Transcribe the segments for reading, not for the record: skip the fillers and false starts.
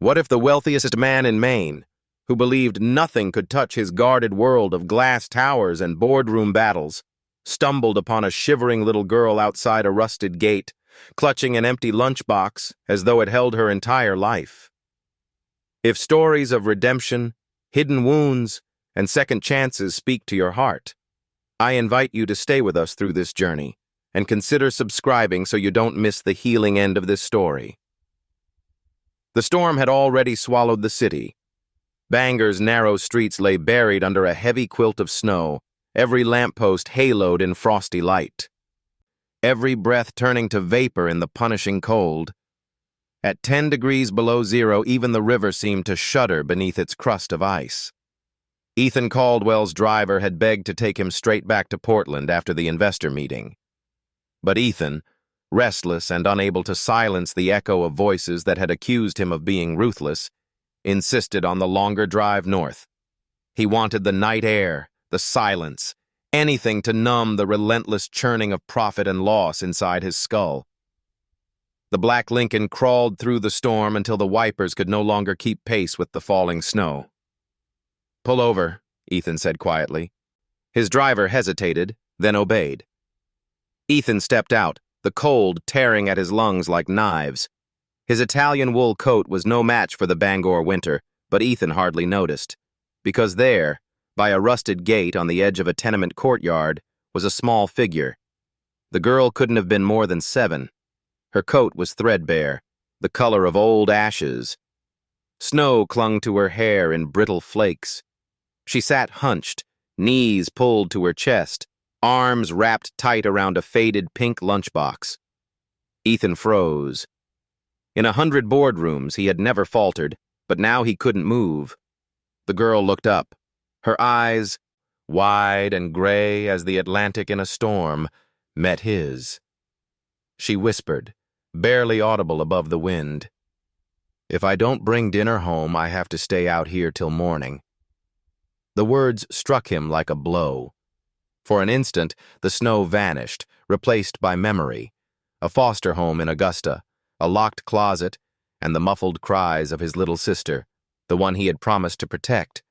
What if the wealthiest man in Maine, who believed nothing could touch his guarded world of glass towers and boardroom battles, stumbled upon a shivering little girl outside a rusted gate, clutching an empty lunchbox as though it held her entire life? If stories of redemption, hidden wounds, and second chances speak to your heart, I invite you to stay with us through this journey and consider subscribing so you don't miss the healing end of this story. The storm had already swallowed the city. Bangor's narrow streets lay buried under a heavy quilt of snow, every lamppost haloed in frosty light, every breath turning to vapor in the punishing cold. At 10 degrees below zero, even the river seemed to shudder beneath its crust of ice. Ethan Caldwell's driver had begged to take him straight back to Portland after the investor meeting. But Ethan, restless and unable to silence the echo of voices that had accused him of being ruthless, insisted on the longer drive north. He wanted the night air, the silence, anything to numb the relentless churning of profit and loss inside his skull. The black Lincoln crawled through the storm until the wipers could no longer keep pace with the falling snow. "Pull over," Ethan said quietly. His driver hesitated, then obeyed. Ethan stepped out, the cold tearing at his lungs like knives. His Italian wool coat was no match for the Bangor winter, but Ethan hardly noticed, because there, by a rusted gate on the edge of a tenement courtyard, was a small figure. The girl couldn't have been more than 7. Her coat was threadbare, the color of old ashes. Snow clung to her hair in brittle flakes. She sat hunched, knees pulled to her chest, arms wrapped tight around a faded pink lunchbox. Ethan froze. In 100 boardrooms, he had never faltered, but now he couldn't move. The girl looked up, her eyes, wide and gray as the Atlantic in a storm, met his. She whispered, barely audible above the wind, "If I don't bring dinner home, I have to stay out here till morning." The words struck him like a blow. For an instant, the snow vanished, replaced by memory, a foster home in Augusta, a locked closet, and the muffled cries of his little sister, the one he had promised to protect,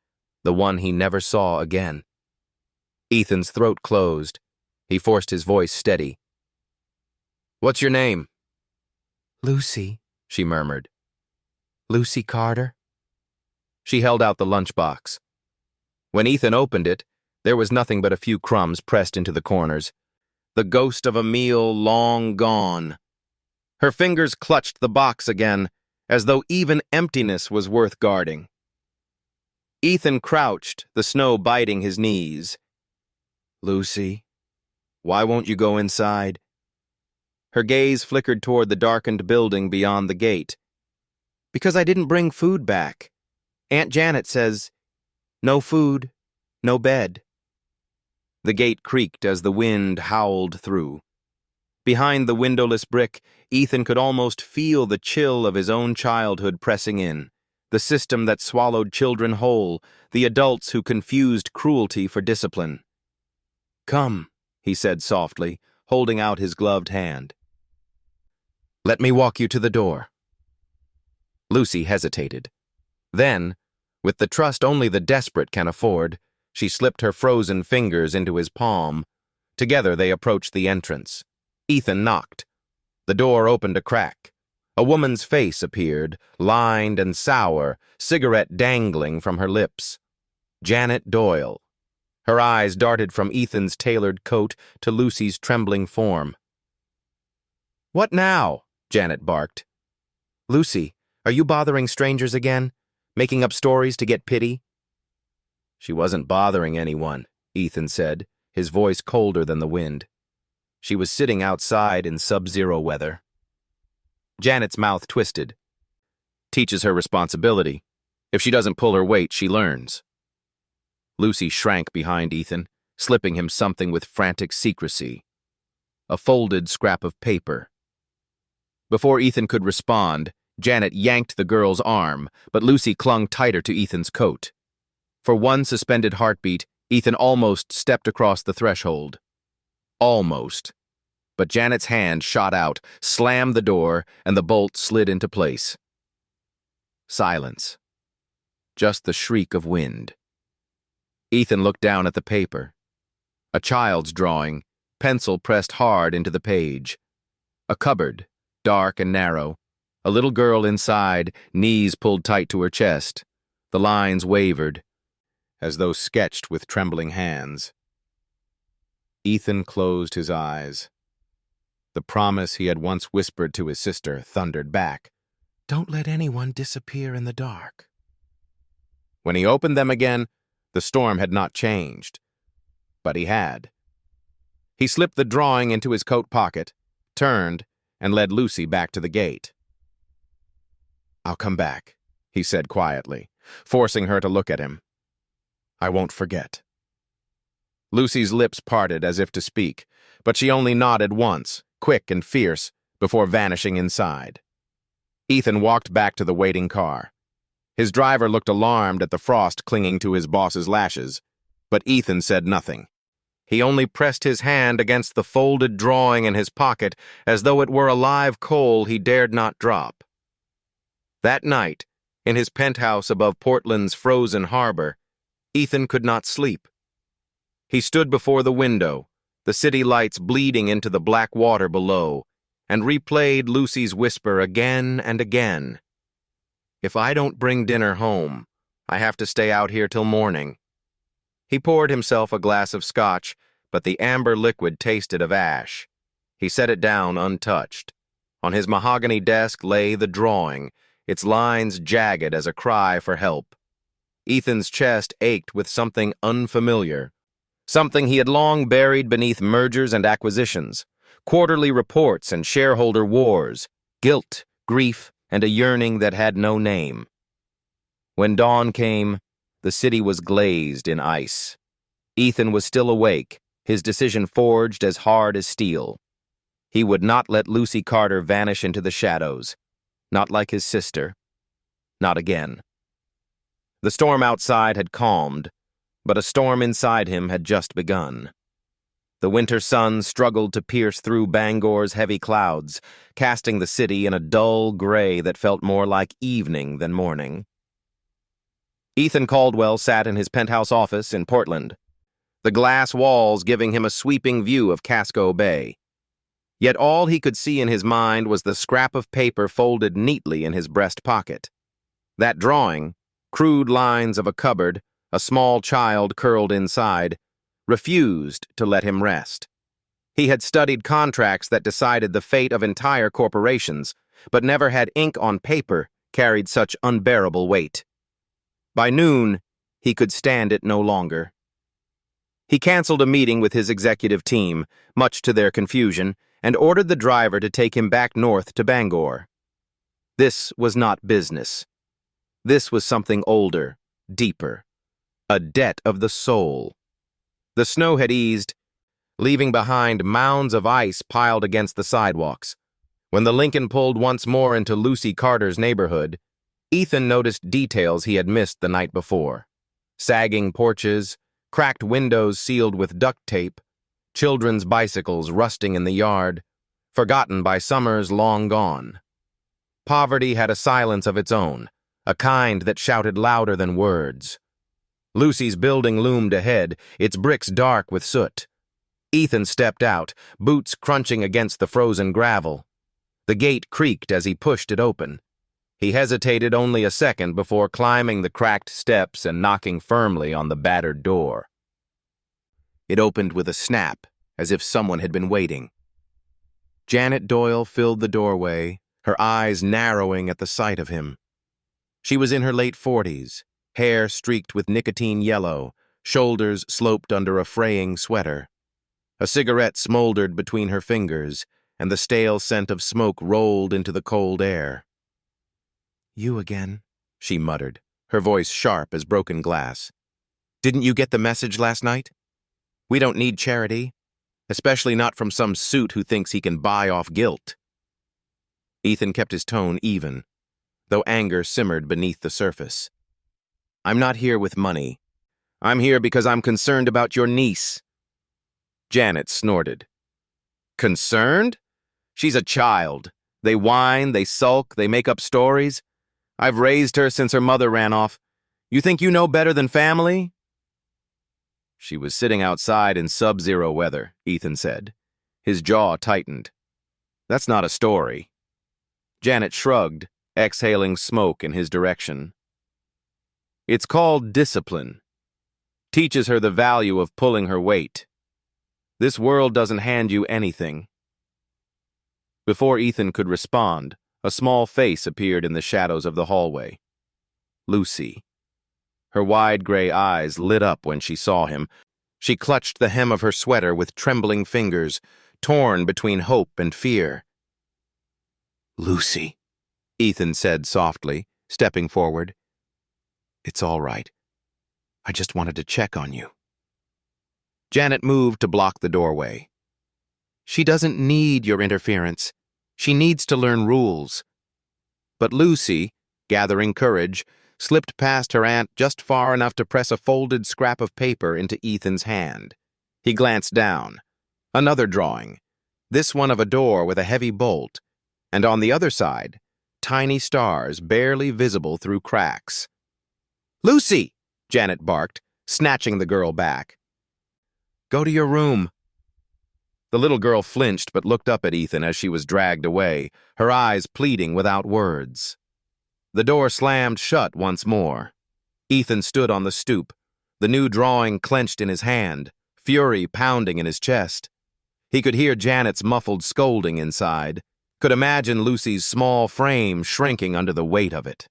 the one he never saw again. Ethan's throat closed. He forced his voice steady. "What's your name?" "Lucy," she murmured. "Lucy Carter." She held out the lunchbox. When Ethan opened it, there was nothing but a few crumbs pressed into the corners, the ghost of a meal long gone. Her fingers clutched the box again, as though even emptiness was worth guarding. Ethan crouched, the snow biting his knees. "Lucy, why won't you go inside?" Her gaze flickered toward the darkened building beyond the gate. "Because I didn't bring food back. Aunt Janet says, no food, no bed." The gate creaked as the wind howled through. Behind the windowless brick, Ethan could almost feel the chill of his own childhood pressing in, the system that swallowed children whole, the adults who confused cruelty for discipline. "Come," he said softly, holding out his gloved hand. "Let me walk you to the door." Lucy hesitated. Then, with the trust only the desperate can afford, she slipped her frozen fingers into his palm. Together they approached the entrance. Ethan knocked. The door opened a crack. A woman's face appeared, lined and sour, cigarette dangling from her lips. Janet Doyle. Her eyes darted from Ethan's tailored coat to Lucy's trembling form. "What now?" Janet barked. "Lucy, are you bothering strangers again? Making up stories to get pity?" "She wasn't bothering anyone," Ethan said, his voice colder than the wind. "She was sitting outside in sub-zero weather." Janet's mouth twisted. "Teaches her responsibility. If she doesn't pull her weight, she learns." Lucy shrank behind Ethan, slipping him something with frantic secrecy. A folded scrap of paper. Before Ethan could respond, Janet yanked the girl's arm, but Lucy clung tighter to Ethan's coat. For one suspended heartbeat, Ethan almost stepped across the threshold. Almost. But Janet's hand shot out, slammed the door, and the bolt slid into place. Silence. Just the shriek of wind. Ethan looked down at the paper. A child's drawing, pencil pressed hard into the page. A cupboard, dark and narrow. A little girl inside, knees pulled tight to her chest. The lines wavered, as though sketched with trembling hands. Ethan closed his eyes. The promise he had once whispered to his sister thundered back. Don't let anyone disappear in the dark. When he opened them again, the storm had not changed. But he had. He slipped the drawing into his coat pocket, turned, and led Lucy back to the gate. "I'll come back," he said quietly, forcing her to look at him. "I won't forget." Lucy's lips parted as if to speak, but she only nodded once, quick and fierce, before vanishing inside. Ethan walked back to the waiting car. His driver looked alarmed at the frost clinging to his boss's lashes, but Ethan said nothing. He only pressed his hand against the folded drawing in his pocket as though it were a live coal he dared not drop. That night, in his penthouse above Portland's frozen harbor, Ethan could not sleep. He stood before the window, the city lights bleeding into the black water below, and replayed Lucy's whisper again and again. "If I don't bring dinner home, I have to stay out here till morning." He poured himself a glass of scotch, but the amber liquid tasted of ash. He set it down untouched. On his mahogany desk lay the drawing, its lines jagged as a cry for help. Ethan's chest ached with something unfamiliar, something he had long buried beneath mergers and acquisitions, quarterly reports and shareholder wars, guilt, grief, and a yearning that had no name. When dawn came, the city was glazed in ice. Ethan was still awake, his decision forged as hard as steel. He would not let Lucy Carter vanish into the shadows, not like his sister, not again. The storm outside had calmed, but a storm inside him had just begun. The winter sun struggled to pierce through Bangor's heavy clouds, casting the city in a dull gray that felt more like evening than morning. Ethan Caldwell sat in his penthouse office in Portland, the glass walls giving him a sweeping view of Casco Bay. Yet all he could see in his mind was the scrap of paper folded neatly in his breast pocket. That drawing, crude lines of a cupboard, a small child curled inside, refused to let him rest. He had studied contracts that decided the fate of entire corporations, but never had ink on paper carried such unbearable weight. By noon, he could stand it no longer. He canceled a meeting with his executive team, much to their confusion, and ordered the driver to take him back north to Bangor. This was not business. This was something older, deeper, a debt of the soul. The snow had eased, leaving behind mounds of ice piled against the sidewalks. When the Lincoln pulled once more into Lucy Carter's neighborhood, Ethan noticed details he had missed the night before. Sagging porches, cracked windows sealed with duct tape, children's bicycles rusting in the yard, forgotten by summers long gone. Poverty had a silence of its own, a kind that shouted louder than words. Lucy's building loomed ahead, its bricks dark with soot. Ethan stepped out, boots crunching against the frozen gravel. The gate creaked as he pushed it open. He hesitated only a second before climbing the cracked steps and knocking firmly on the battered door. It opened with a snap, as if someone had been waiting. Janet Doyle filled the doorway, her eyes narrowing at the sight of him. She was in her late 40s, hair streaked with nicotine yellow, shoulders sloped under a fraying sweater. A cigarette smoldered between her fingers, and the stale scent of smoke rolled into the cold air. You again, she muttered, her voice sharp as broken glass. Didn't you get the message last night? We don't need charity, especially not from some suit who thinks he can buy off guilt. Ethan kept his tone even, though anger simmered beneath the surface. I'm not here with money. I'm here because I'm concerned about your niece. Janet snorted. Concerned? She's a child. They whine, they sulk, they make up stories. I've raised her since her mother ran off. You think you know better than family?" "She was sitting outside in sub-zero weather," Ethan said. His jaw tightened. "That's not a story." Janet shrugged, exhaling smoke in his direction. "It's called discipline. Teaches her the value of pulling her weight. This world doesn't hand you anything." Before Ethan could respond, a small face appeared in the shadows of the hallway. Lucy. Her wide gray eyes lit up when she saw him. She clutched the hem of her sweater with trembling fingers, torn between hope and fear. "Lucy," Ethan said softly, stepping forward. "It's all right. I just wanted to check on you." Janet moved to block the doorway. "She doesn't need your interference. She needs to learn rules." But Lucy, gathering courage, slipped past her aunt just far enough to press a folded scrap of paper into Ethan's hand. He glanced down. Another drawing, this one of a door with a heavy bolt, and on the other side, tiny stars barely visible through cracks. "Lucy!" Janet barked, snatching the girl back. "Go to your room." The little girl flinched but looked up at Ethan as she was dragged away, her eyes pleading without words. The door slammed shut once more. Ethan stood on the stoop, the new drawing clenched in his hand, fury pounding in his chest. He could hear Janet's muffled scolding inside, could imagine Lucy's small frame shrinking under the weight of it.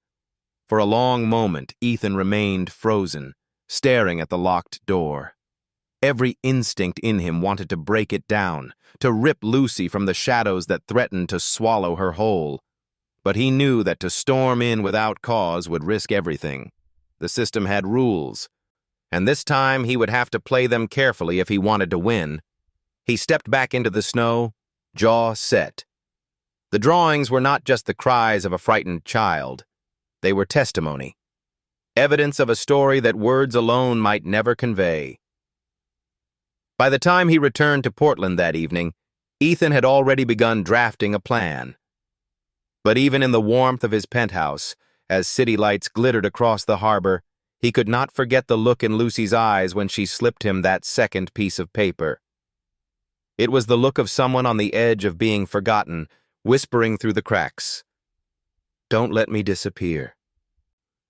For a long moment, Ethan remained frozen, staring at the locked door. Every instinct in him wanted to break it down, to rip Lucy from the shadows that threatened to swallow her whole. But he knew that to storm in without cause would risk everything. The system had rules, and this time he would have to play them carefully if he wanted to win. He stepped back into the snow, jaw set. The drawings were not just the cries of a frightened child. They were testimony, evidence of a story that words alone might never convey. By the time he returned to Portland that evening, Ethan had already begun drafting a plan. But even in the warmth of his penthouse, as city lights glittered across the harbor, he could not forget the look in Lucy's eyes when she slipped him that second piece of paper. It was the look of someone on the edge of being forgotten, whispering through the cracks, "Don't let me disappear."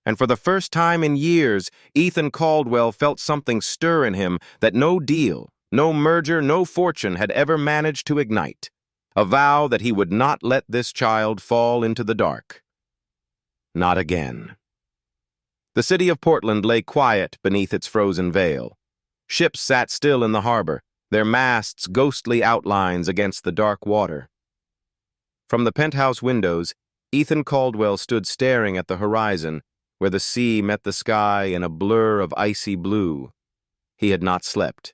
And for the first time in years, Ethan Caldwell felt something stir in him that no deal, no merger, no fortune had ever managed to ignite. A vow that he would not let this child fall into the dark. Not again. The city of Portland lay quiet beneath its frozen veil. Ships sat still in the harbor, their masts ghostly outlines against the dark water. From the penthouse windows, Ethan Caldwell stood staring at the horizon, where the sea met the sky in a blur of icy blue. He had not slept.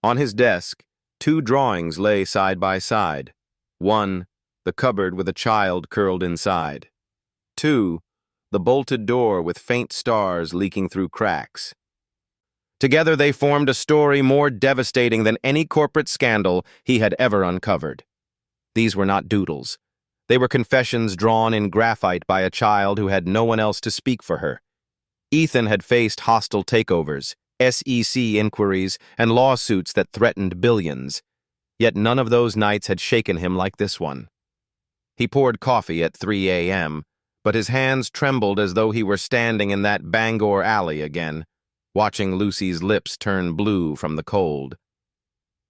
On his desk, 2 drawings lay side by side. 1, the cupboard with a child curled inside. 2, the bolted door with faint stars leaking through cracks. Together they formed a story more devastating than any corporate scandal he had ever uncovered. These were not doodles. They were confessions drawn in graphite by a child who had no one else to speak for her. Ethan had faced hostile takeovers, SEC inquiries, and lawsuits that threatened billions. Yet none of those nights had shaken him like this one. He poured coffee at 3 a.m., but his hands trembled as though he were standing in that Bangor alley again, watching Lucy's lips turn blue from the cold.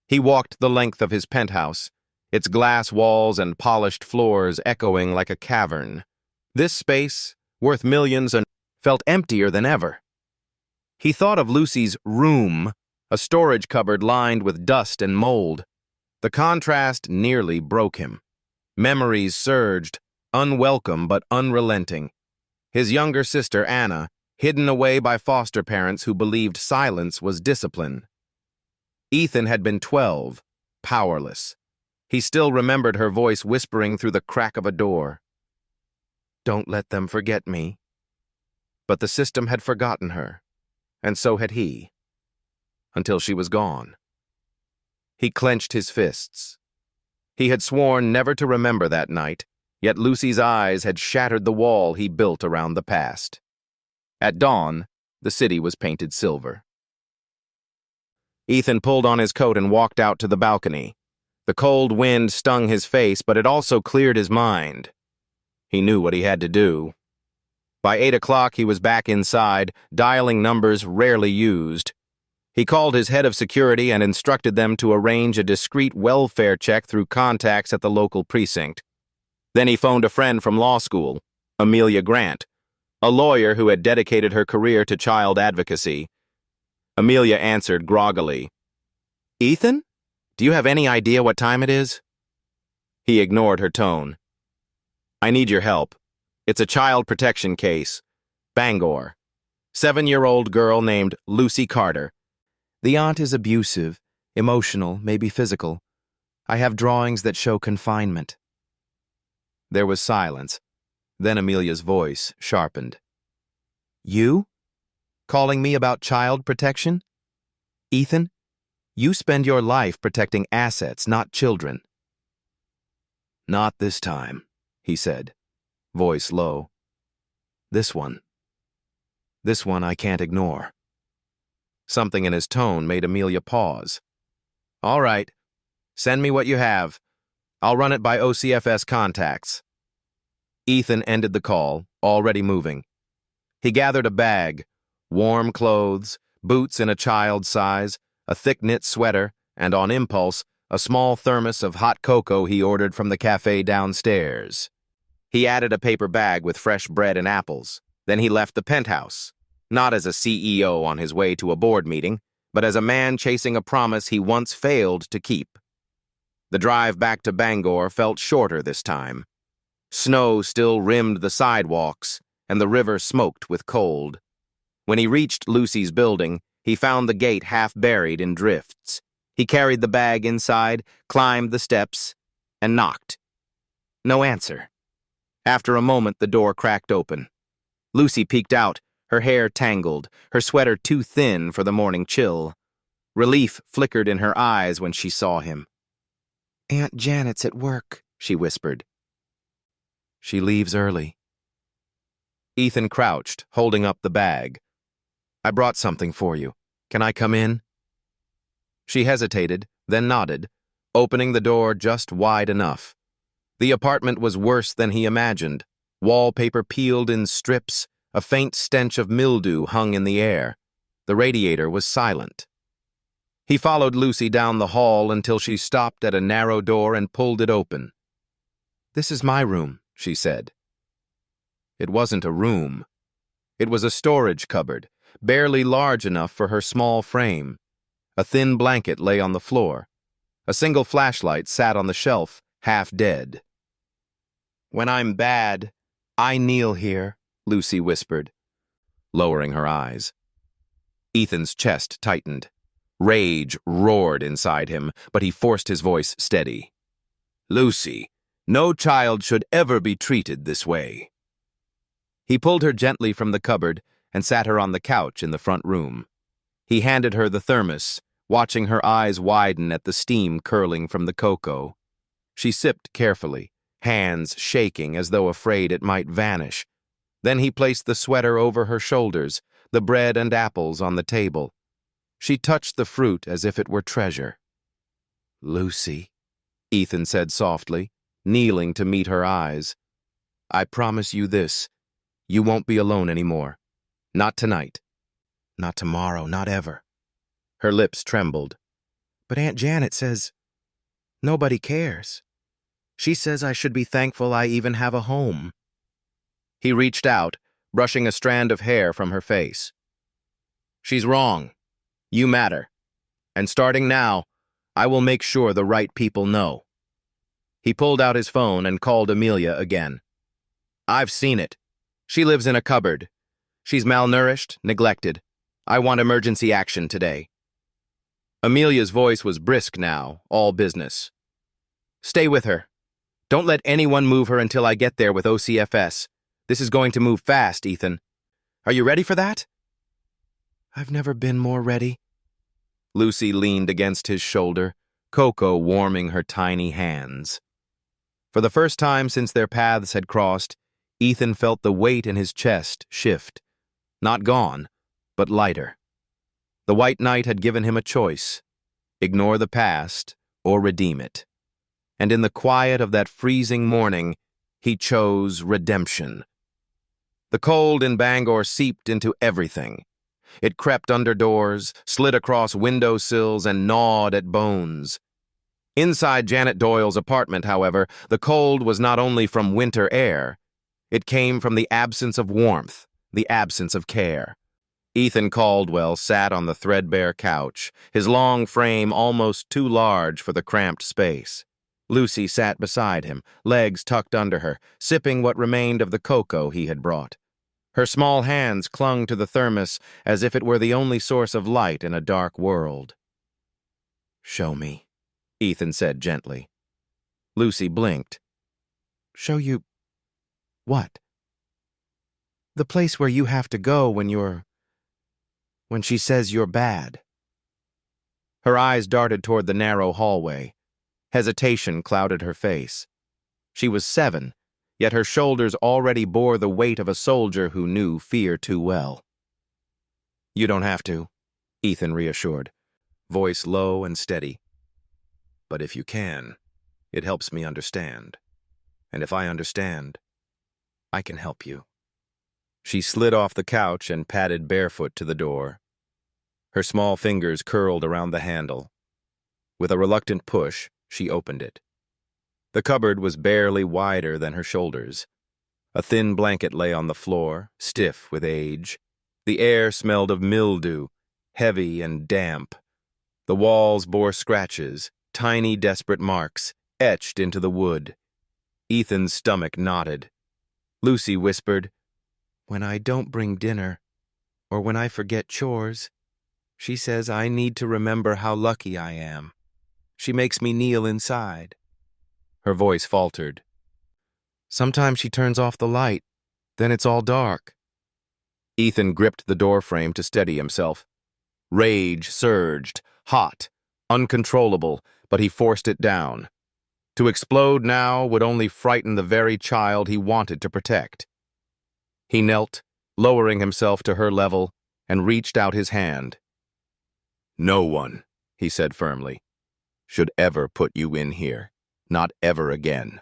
He walked the length of his penthouse, its glass walls and polished floors echoing like a cavern. This space, worth millions, felt emptier than ever. He thought of Lucy's room, a storage cupboard lined with dust and mold. The contrast nearly broke him. Memories surged, unwelcome but unrelenting. His younger sister, Anna, hidden away by foster parents who believed silence was discipline. Ethan had been 12, powerless. He still remembered her voice whispering through the crack of a door. "Don't let them forget me." But the system had forgotten her, and so had he, until she was gone. He clenched his fists. He had sworn never to remember that night, Yet Lucy's eyes had shattered the wall he built around the past. At dawn, the city was painted silver. Ethan pulled on his coat and walked out to the balcony. The cold wind stung his face, but it also cleared his mind. He knew what he had to do. By 8 o'clock, he was back inside, dialing numbers rarely used. He called his head of security and instructed them to arrange a discreet welfare check through contacts at the local precinct. Then he phoned a friend from law school, Amelia Grant, a lawyer who had dedicated her career to child advocacy. Amelia answered groggily. "Ethan? Do you have any idea what time it is?" He ignored her tone. "I need your help. It's a child protection case. Bangor. 7-year-old girl named Lucy Carter. The aunt is abusive, emotional, maybe physical. I have drawings that show confinement." There was silence. Then Amelia's voice sharpened. "You? Calling me about child protection? Ethan, you spend your life protecting assets, not children." "Not this time," he said, voice low. This one I can't ignore." Something in his tone made Amelia pause. "All right, send me what you have. I'll run it by OCFS contacts." Ethan ended the call, already moving. He gathered a bag, warm clothes, boots in a child's size, a thick knit sweater, and on impulse, a small thermos of hot cocoa he ordered from the cafe downstairs. He added a paper bag with fresh bread and apples. Then he left the penthouse, not as a CEO on his way to a board meeting, but as a man chasing a promise he once failed to keep. The drive back to Bangor felt shorter this time. Snow still rimmed the sidewalks, and the river smoked with cold. When he reached Lucy's building, he found the gate half buried in drifts. He carried the bag inside, climbed the steps, and knocked. No answer. After a moment, the door cracked open. Lucy peeked out, her hair tangled, her sweater too thin for the morning chill. Relief flickered in her eyes when she saw him. "Aunt Janet's at work," she whispered. "She leaves early." Ethan crouched, holding up the bag. "I brought something for you. Can I come in?" She hesitated, then nodded, opening the door just wide enough. The apartment was worse than he imagined. Wallpaper peeled in strips, a faint stench of mildew hung in the air. The radiator was silent. He followed Lucy down the hall until she stopped at a narrow door and pulled it open. "This is my room," she said. It wasn't a room. It was a storage cupboard, barely large enough for her small frame. A thin blanket lay on the floor. A single flashlight sat on the shelf, half dead. "When I'm bad, I kneel here," Lucy whispered, lowering her eyes. Ethan's chest tightened. Rage roared inside him, but he forced his voice steady. "Lucy, no child should ever be treated this way." He pulled her gently from the cupboard and sat her on the couch in the front room. He handed her the thermos, watching her eyes widen at the steam curling from the cocoa. She sipped carefully, hands shaking as though afraid it might vanish. Then he placed the sweater over her shoulders, the bread and apples on the table. She touched the fruit as if it were treasure. "Lucy," Ethan said softly, kneeling to meet her eyes. "I promise you this. You won't be alone anymore. Not tonight. Not tomorrow, not ever." Her lips trembled. "But Aunt Janet says nobody cares. She says I should be thankful I even have a home." He reached out, brushing a strand of hair from her face. "She's wrong. You matter. And starting now, I will make sure the right people know." He pulled out his phone and called Amelia again. "I've seen it. She lives in a cupboard. She's malnourished, neglected. I want emergency action today." Amelia's voice was brisk now, all business. "Stay with her. Don't let anyone move her until I get there with OCFS. This is going to move fast, Ethan. Are you ready for that?" "I've never been more ready." Lucy leaned against his shoulder, cocoa warming her tiny hands. For the first time since their paths had crossed, Ethan felt the weight in his chest shift. Not gone, but lighter. The White Knight had given him a choice: ignore the past or redeem it. And in the quiet of that freezing morning, he chose redemption. The cold in Bangor seeped into everything. It crept under doors, slid across window sills, and gnawed at bones. Inside Janet Doyle's apartment, however, the cold was not only from winter air. It came from the absence of warmth, the absence of care. Ethan Caldwell sat on the threadbare couch, his long frame almost too large for the cramped space. Lucy sat beside him, legs tucked under her, sipping what remained of the cocoa he had brought. Her small hands clung to the thermos as if it were the only source of light in a dark world. "Show me," Ethan said gently. Lucy blinked. "Show you what?" "The place where you have to go when she says you're bad." Her eyes darted toward the narrow hallway. Hesitation clouded her face. She was 7, yet her shoulders already bore the weight of a soldier who knew fear too well. "You don't have to," Ethan reassured, voice low and steady. "But if you can, it helps me understand. And if I understand, I can help you." She slid off the couch and padded barefoot to the door. Her small fingers curled around the handle. With a reluctant push, she opened it. The cupboard was barely wider than her shoulders. A thin blanket lay on the floor, stiff with age. The air smelled of mildew, heavy and damp. The walls bore scratches, tiny desperate marks, etched into the wood. Ethan's stomach knotted. Lucy whispered, "When I don't bring dinner, or when I forget chores, she says I need to remember how lucky I am. She makes me kneel inside." Her voice faltered. "Sometimes she turns off the light, then it's all dark." Ethan gripped the doorframe to steady himself. Rage surged, hot, uncontrollable, but he forced it down. To explode now would only frighten the very child he wanted to protect. He knelt, lowering himself to her level, and reached out his hand. "No one," he said firmly, "should ever put you in here. Not ever again."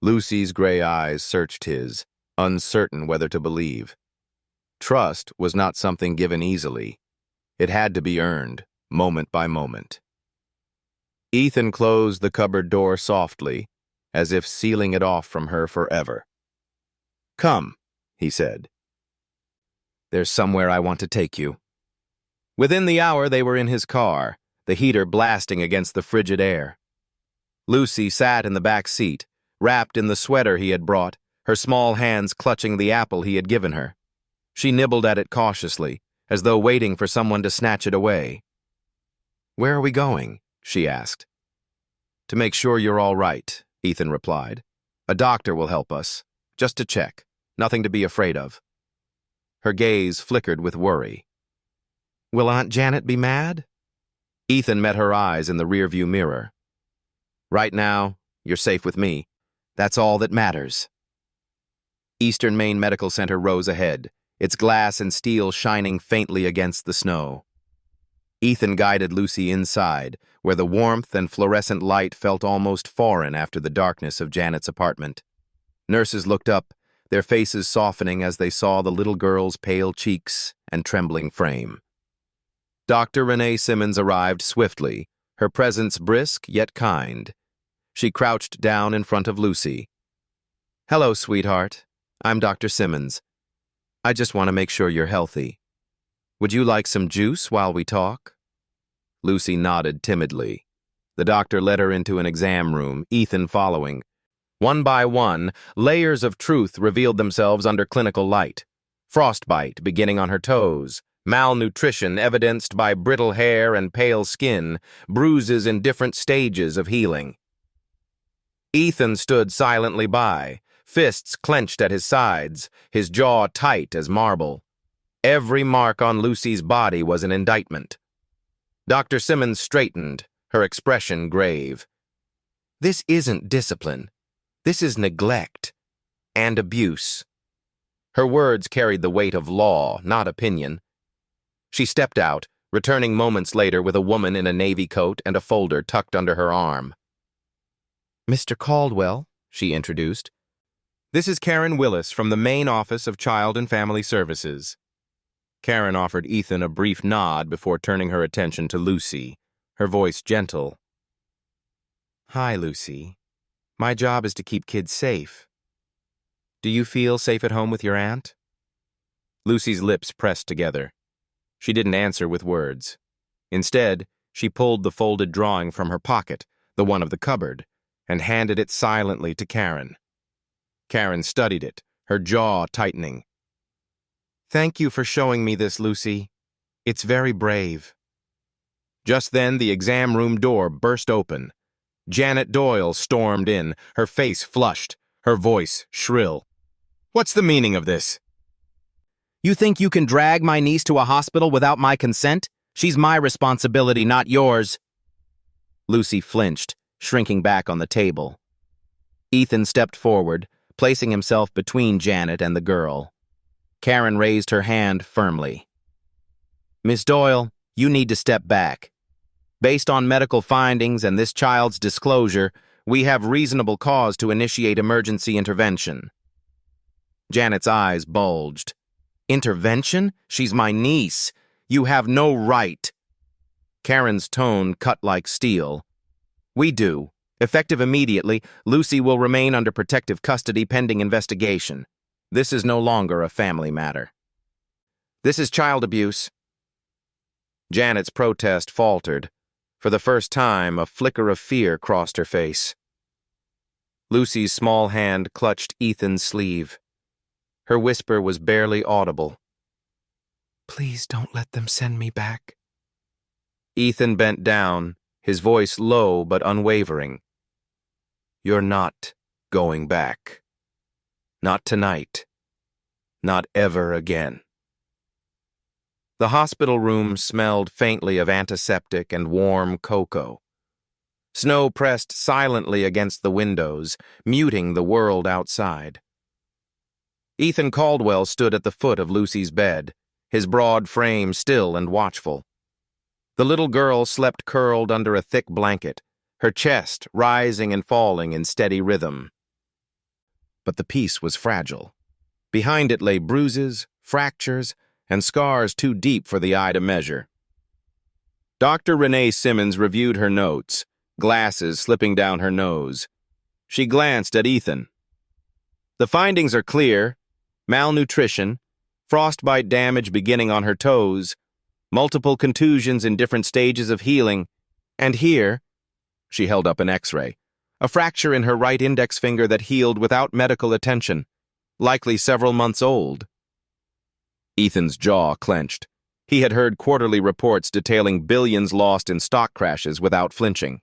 Lucy's gray eyes searched his, uncertain whether to believe. Trust was not something given easily. It had to be earned, moment by moment. Ethan closed the cupboard door softly, as if sealing it off from her forever. "Come," he said. "There's somewhere I want to take you." Within the hour they were in his car, the heater blasting against the frigid air. Lucy sat in the back seat, wrapped in the sweater he had brought, her small hands clutching the apple he had given her. She nibbled at it cautiously, as though waiting for someone to snatch it away. "Where are we going?" she asked. "To make sure you're all right," Ethan replied. "A doctor will help us, just to check. Nothing to be afraid of." Her gaze flickered with worry. "Will Aunt Janet be mad?" Ethan met her eyes in the rearview mirror. "Right now, you're safe with me. That's all that matters." Eastern Maine Medical Center rose ahead, its glass and steel shining faintly against the snow. Ethan guided Lucy inside, where the warmth and fluorescent light felt almost foreign after the darkness of Janet's apartment. Nurses looked up, their faces softening as they saw the little girl's pale cheeks and trembling frame. Dr. Renee Simmons arrived swiftly, her presence brisk yet kind. She crouched down in front of Lucy. "Hello, sweetheart. I'm Dr. Simmons. I just want to make sure you're healthy. Would you like some juice while we talk?" Lucy nodded timidly. The doctor led her into an exam room, Ethan following. One by one, layers of truth revealed themselves under clinical light. Frostbite beginning on her toes, malnutrition evidenced by brittle hair and pale skin, bruises in different stages of healing. Ethan stood silently by, fists clenched at his sides, his jaw tight as marble. Every mark on Lucy's body was an indictment. Dr. Simmons straightened, her expression grave. This isn't discipline. This is neglect and abuse. Her words carried the weight of law, not opinion. She stepped out, returning moments later with a woman in a navy coat and a folder tucked under her arm. "Mr. Caldwell," she introduced. "This is Karen Willis from the main office of Child and Family Services." Karen offered Ethan a brief nod before turning her attention to Lucy, her voice gentle. "Hi, Lucy. My job is to keep kids safe. Do you feel safe at home with your aunt?" Lucy's lips pressed together. She didn't answer with words. Instead, she pulled the folded drawing from her pocket, the one of the cupboard, and handed it silently to Karen. Karen studied it, her jaw tightening. "Thank you for showing me this, Lucy. It's very brave." Just then, the exam room door burst open. Janet Doyle stormed in, her face flushed, her voice shrill. "What's the meaning of this?" "You think you can drag my niece to a hospital without my consent? She's my responsibility, not yours." Lucy flinched, shrinking back on the table. Ethan stepped forward, placing himself between Janet and the girl. Karen raised her hand firmly. "Miss Doyle, you need to step back. Based on medical findings and this child's disclosure, we have reasonable cause to initiate emergency intervention." Janet's eyes bulged. "Intervention? She's my niece. You have no right." Karen's tone cut like steel. "We do. Effective immediately, Lucy will remain under protective custody pending investigation. This is no longer a family matter. This is child abuse." Janet's protest faltered. For the first time, a flicker of fear crossed her face. Lucy's small hand clutched Ethan's sleeve. Her whisper was barely audible. Please don't let them send me back. Ethan bent down, his voice low but unwavering. "You're not going back. Not tonight. Not ever again." The hospital room smelled faintly of antiseptic and warm cocoa. Snow pressed silently against the windows, muting the world outside. Ethan Caldwell stood at the foot of Lucy's bed, his broad frame still and watchful. The little girl slept curled under a thick blanket, her chest rising and falling in steady rhythm. But the peace was fragile. Behind it lay bruises, fractures, and scars too deep for the eye to measure. Dr. Renee Simmons reviewed her notes, glasses slipping down her nose. She glanced at Ethan. "The findings are clear: malnutrition, frostbite damage beginning on her toes, multiple contusions in different stages of healing, and here," she held up an X-ray, "a fracture in her right index finger that healed without medical attention, likely several months old." Ethan's jaw clenched. He had heard quarterly reports detailing billions lost in stock crashes without flinching.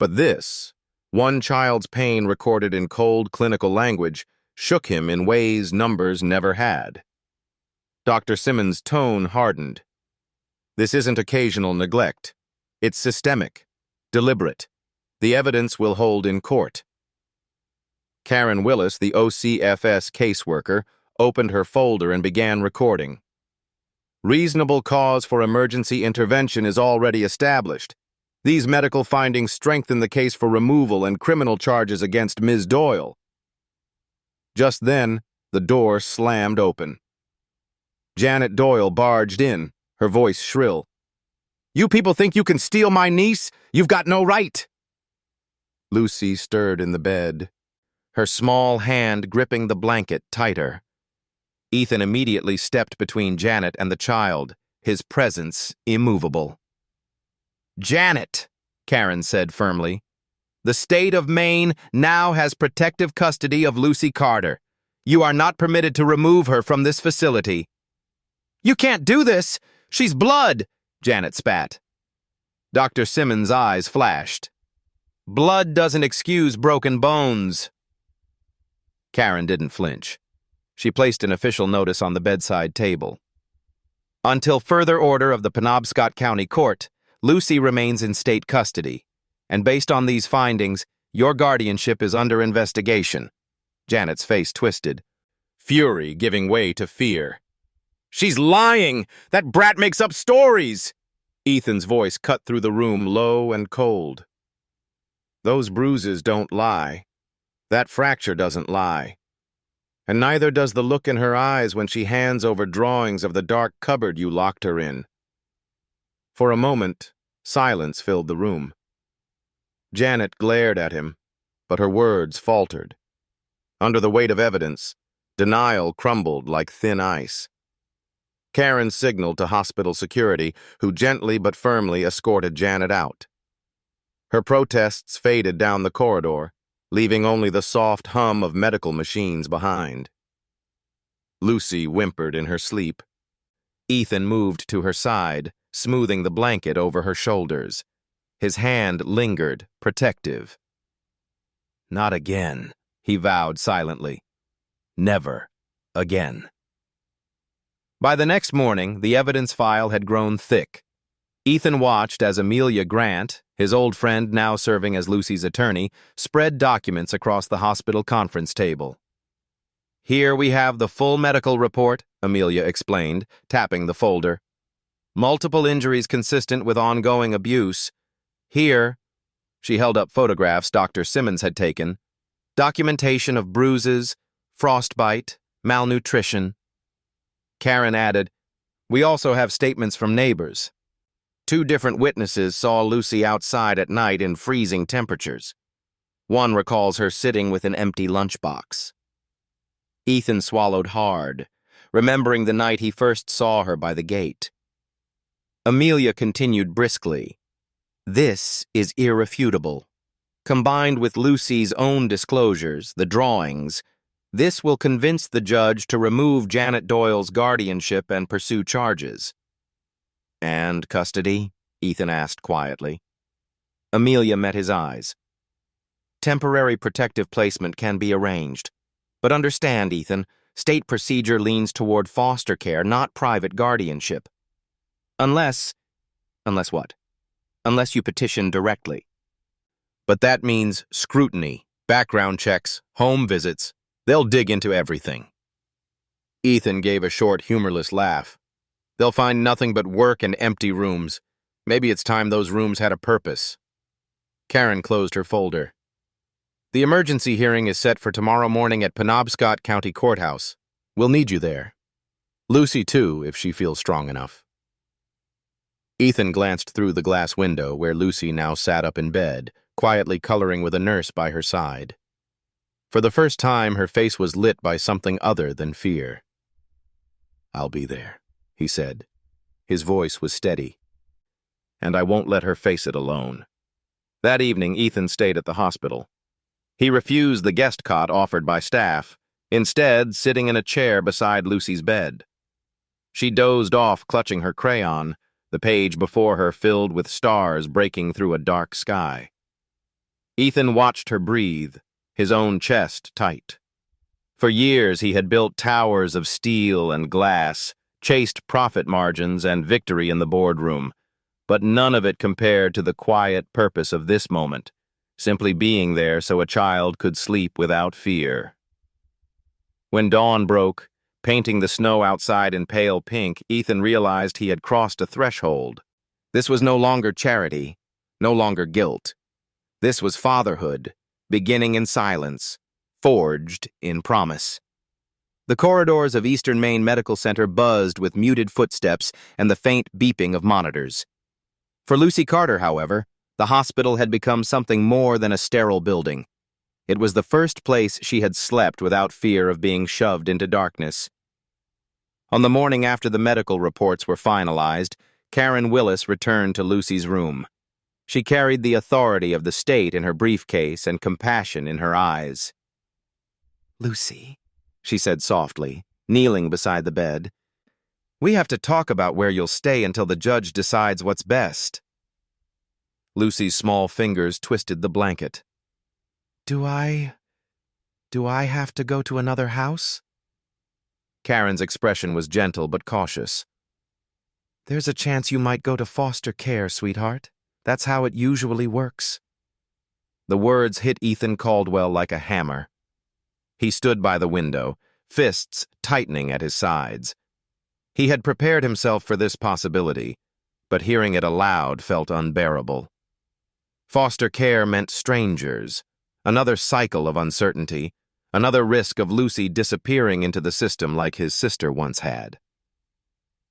But this, one child's pain recorded in cold clinical language, shook him in ways numbers never had. Dr. Simmons' tone hardened. "This isn't occasional neglect. It's systemic, deliberate. The evidence will hold in court." Karen Willis, the OCFS caseworker, opened her folder and began recording. "Reasonable cause for emergency intervention is already established. These medical findings strengthen the case for removal and criminal charges against Ms. Doyle." Just then, the door slammed open. Janet Doyle barged in, her voice shrill. "You people think you can steal my niece? You've got no right!" Lucy stirred in the bed, her small hand gripping the blanket tighter. Ethan immediately stepped between Janet and the child, his presence immovable. "Janet," Karen said firmly, "the state of Maine now has protective custody of Lucy Carter. You are not permitted to remove her from this facility." "You can't do this! She's blood!" Janet spat. Dr. Simmons' eyes flashed. "Blood doesn't excuse broken bones." Karen didn't flinch. She placed an official notice on the bedside table. "Until further order of the Penobscot County Court, Lucy remains in state custody. And based on these findings, your guardianship is under investigation. Janet's face twisted, fury giving way to fear. She's lying! That brat makes up stories! Ethan's voice cut through the room low and cold. Those bruises don't lie. That fracture doesn't lie. And neither does the look in her eyes when she hands over drawings of the dark cupboard you locked her in. For a moment, silence filled the room. Janet glared at him, but her words faltered. Under the weight of evidence, denial crumbled like thin ice. Karen signaled to hospital security, who gently but firmly escorted Janet out. Her protests faded down the corridor, leaving only the soft hum of medical machines behind. Lucy whimpered in her sleep. Ethan moved to her side, smoothing the blanket over her shoulders. His hand lingered, protective. Not again, he vowed silently. Never again. By the next morning, the evidence file had grown thick. Ethan watched as Amelia Grant, his old friend now serving as Lucy's attorney, spread documents across the hospital conference table. Here we have the full medical report, Amelia explained, tapping the folder. Multiple injuries consistent with ongoing abuse. Here, she held up photographs Dr. Simmons had taken, documentation of bruises, frostbite, malnutrition. Karen added, we also have statements from neighbors. 2 different witnesses saw Lucy outside at night in freezing temperatures. One recalls her sitting with an empty lunchbox. Ethan swallowed hard, remembering the night he first saw her by the gate. Amelia continued briskly. This is irrefutable. Combined with Lucy's own disclosures, the drawings, this will convince the judge to remove Janet Doyle's guardianship and pursue charges. And custody? Ethan asked quietly. Amelia met his eyes. Temporary protective placement can be arranged. But understand, Ethan, state procedure leans toward foster care, not private guardianship. Unless what? Unless you petition directly. But that means scrutiny, background checks, home visits. They'll dig into everything. Ethan gave a short, humorless laugh. They'll find nothing but work and empty rooms. Maybe it's time those rooms had a purpose. Karen closed her folder. The emergency hearing is set for tomorrow morning at Penobscot County Courthouse. We'll need you there. Lucy, too, if she feels strong enough. Ethan glanced through the glass window where Lucy now sat up in bed, quietly coloring with a nurse by her side. For the first time, her face was lit by something other than fear. I'll be there, he said. His voice was steady. And I won't let her face it alone. That evening, Ethan stayed at the hospital. He refused the guest cot offered by staff, instead sitting in a chair beside Lucy's bed. She dozed off, clutching her crayon, the page before her filled with stars breaking through a dark sky. Ethan watched her breathe, his own chest tight. For years he had built towers of steel and glass, chased profit margins and victory in the boardroom, but none of it compared to the quiet purpose of this moment, simply being there so a child could sleep without fear. When dawn broke, painting the snow outside in pale pink, Ethan realized he had crossed a threshold. This was no longer charity, no longer guilt. This was fatherhood, beginning in silence, forged in promise. The corridors of Eastern Maine Medical Center buzzed with muted footsteps and the faint beeping of monitors. For Lucy Carter, however, the hospital had become something more than a sterile building. It was the first place she had slept without fear of being shoved into darkness. On the morning after the medical reports were finalized, Karen Willis returned to Lucy's room. She carried the authority of the state in her briefcase and compassion in her eyes. "Lucy," she said softly, kneeling beside the bed, "we have to talk about where you'll stay until the judge decides what's best." Lucy's small fingers twisted the blanket. Do I have to go to another house?" Karen's expression was gentle but cautious. "There's a chance you might go to foster care, sweetheart. That's how it usually works." The words hit Ethan Caldwell like a hammer. He stood by the window, fists tightening at his sides. He had prepared himself for this possibility, but hearing it aloud felt unbearable. Foster care meant strangers, another cycle of uncertainty, another risk of Lucy disappearing into the system like his sister once had.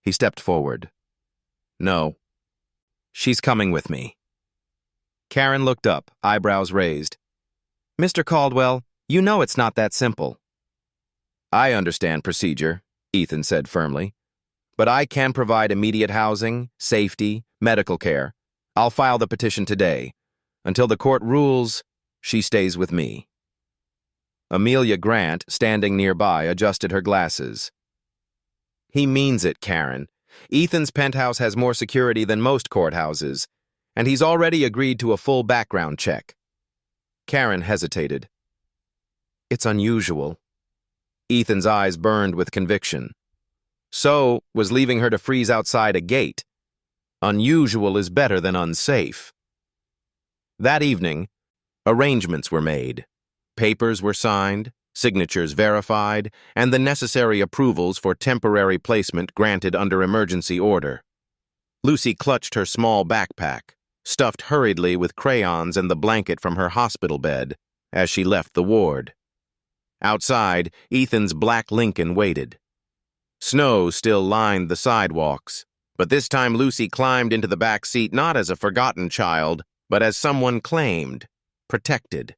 He stepped forward. No. She's coming with me. Karen looked up, eyebrows raised. Mr. Caldwell, you know it's not that simple. I understand procedure, Ethan said firmly. But I can provide immediate housing, safety, medical care. I'll file the petition today. Until the court rules, she stays with me. Amelia Grant, standing nearby, adjusted her glasses. He means it, Karen. Ethan's penthouse has more security than most courthouses, and he's already agreed to a full background check. Karen hesitated. It's unusual. Ethan's eyes burned with conviction. So was leaving her to freeze outside a gate. Unusual is better than unsafe. That evening, arrangements were made. Papers were signed, signatures verified, and the necessary approvals for temporary placement granted under emergency order. Lucy clutched her small backpack, stuffed hurriedly with crayons and the blanket from her hospital bed, as she left the ward. Outside, Ethan's black Lincoln waited. Snow still lined the sidewalks, but this time Lucy climbed into the back seat not as a forgotten child, but as someone claimed, protected.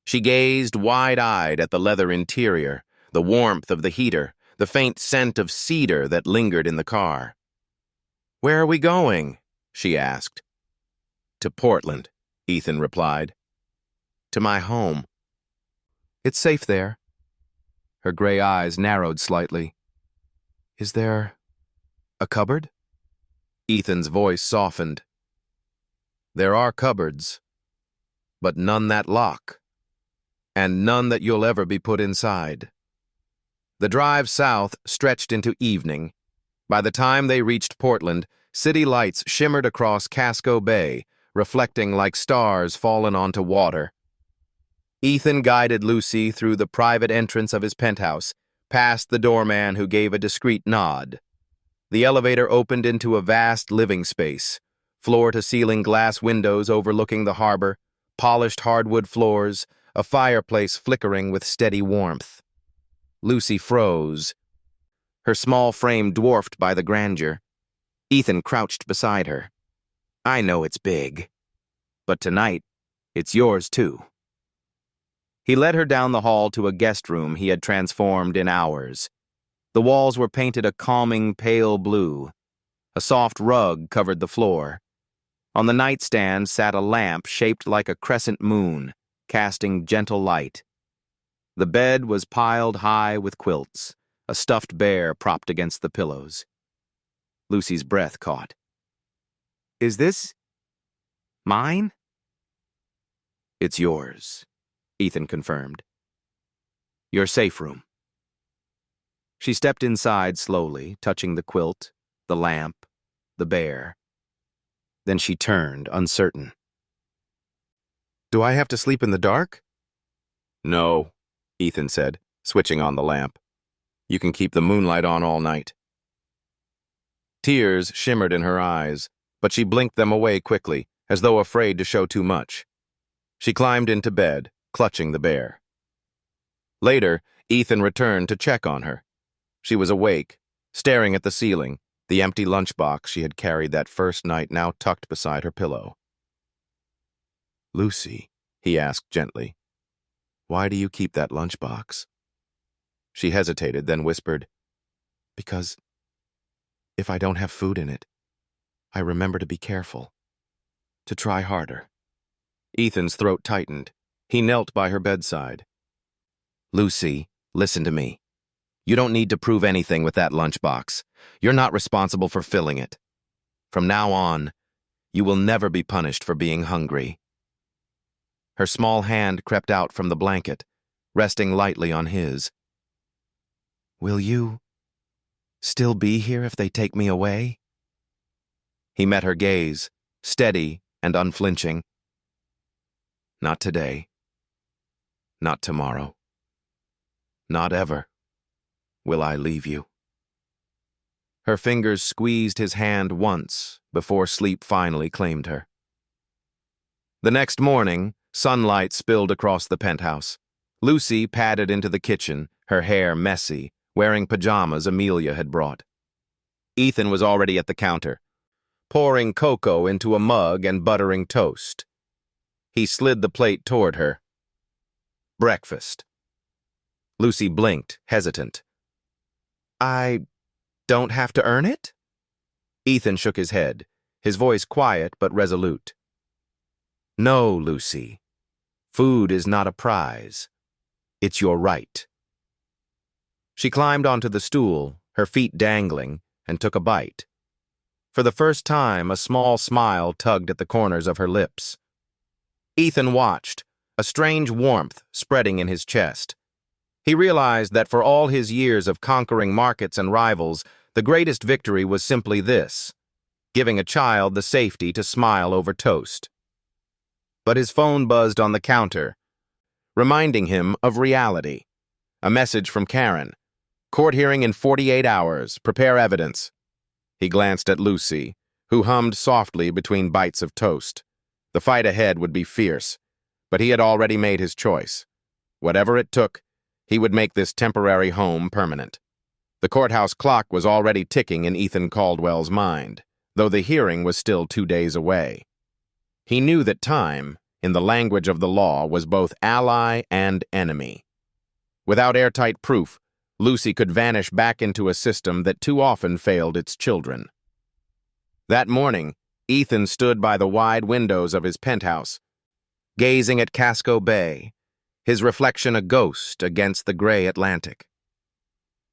She gazed wide-eyed at the leather interior, the warmth of the heater, the faint scent of cedar that lingered in the car. "Where are we going?" she asked. "To Portland," Ethan replied. "To my home." "It's safe there." Her gray eyes narrowed slightly. "Is there a cupboard?" Ethan's voice softened. "There are cupboards, but none that lock, and none that you'll ever be put inside." The drive south stretched into evening. By the time they reached Portland, city lights shimmered across Casco Bay, reflecting like stars fallen onto water. Ethan guided Lucy through the private entrance of his penthouse, past the doorman who gave a discreet nod. The elevator opened into a vast living space, floor-to-ceiling glass windows overlooking the harbor, polished hardwood floors, a fireplace flickering with steady warmth. Lucy froze, her small frame dwarfed by the grandeur. Ethan crouched beside her. "I know it's big, but tonight, it's yours too." He led her down the hall to a guest room he had transformed in hours. The walls were painted a calming pale blue. A soft rug covered the floor. On the nightstand sat a lamp shaped like a crescent moon, casting gentle light. The bed was piled high with quilts, a stuffed bear propped against the pillows. Lucy's breath caught. "Is this mine?" "It's yours," Ethan confirmed. "Your safe room." She stepped inside slowly, touching the quilt, the lamp, the bear. Then she turned, uncertain. "Do I have to sleep in the dark?" "No," Ethan said, switching on the lamp. "You can keep the moonlight on all night." Tears shimmered in her eyes, but she blinked them away quickly, as though afraid to show too much. She climbed into bed, clutching the bear. Later, Ethan returned to check on her. She was awake, staring at the ceiling, the empty lunchbox she had carried that first night now tucked beside her pillow. "Lucy," he asked gently, "why do you keep that lunchbox?" She hesitated, then whispered, "Because if I don't have food in it, I remember to be careful, to try harder." Ethan's throat tightened. He knelt by her bedside. "Lucy, listen to me. You don't need to prove anything with that lunchbox. You're not responsible for filling it. From now on, you will never be punished for being hungry." Her small hand crept out from the blanket, resting lightly on his. "Will you still be here if they take me away?" He met her gaze, steady and unflinching. Not today. Not tomorrow. Not ever will I leave you. Her fingers squeezed his hand once before sleep finally claimed her. The next morning, sunlight spilled across the penthouse. Lucy padded into the kitchen, her hair messy, wearing pajamas Amelia had brought. Ethan was already at the counter, pouring cocoa into a mug and buttering toast. He slid the plate toward her. Breakfast. Lucy blinked, hesitant. I don't have to earn it? Ethan shook his head, his voice quiet but resolute. No, Lucy. Food is not a prize. It's your right. She climbed onto the stool, her feet dangling, and took a bite. For the first time, a small smile tugged at the corners of her lips. Ethan watched, a strange warmth spreading in his chest. He realized that for all his years of conquering markets and rivals, the greatest victory was simply this: giving a child the safety to smile over toast. But his phone buzzed on the counter, reminding him of reality. A message from Karen. Court hearing in 48 hours. Prepare evidence. He glanced at Lucy, who hummed softly between bites of toast. The fight ahead would be fierce, but he had already made his choice. Whatever it took, he would make this temporary home permanent. The courthouse clock was already ticking in Ethan Caldwell's mind, though the hearing was still 2 days away. He knew that time, in the language of the law, was both ally and enemy. Without airtight proof, Lucy could vanish back into a system that too often failed its children. That morning, Ethan stood by the wide windows of his penthouse, gazing at Casco Bay, his reflection a ghost against the gray Atlantic.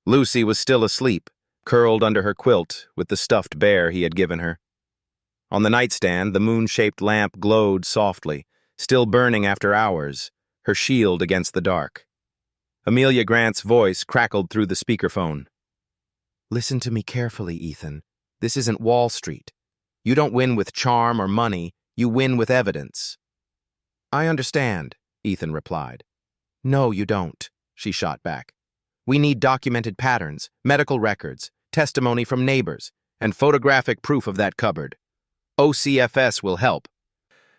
Lucy was still asleep, curled under her quilt with the stuffed bear he had given her. On the nightstand, the moon-shaped lamp glowed softly, still burning after hours, her shield against the dark. Amelia Grant's voice crackled through the speakerphone. Listen to me carefully, Ethan. This isn't Wall Street. You don't win with charm or money, you win with evidence. I understand, Ethan replied. No, you don't, she shot back. We need documented patterns, medical records, testimony from neighbors, and photographic proof of that cupboard. OCFS will help.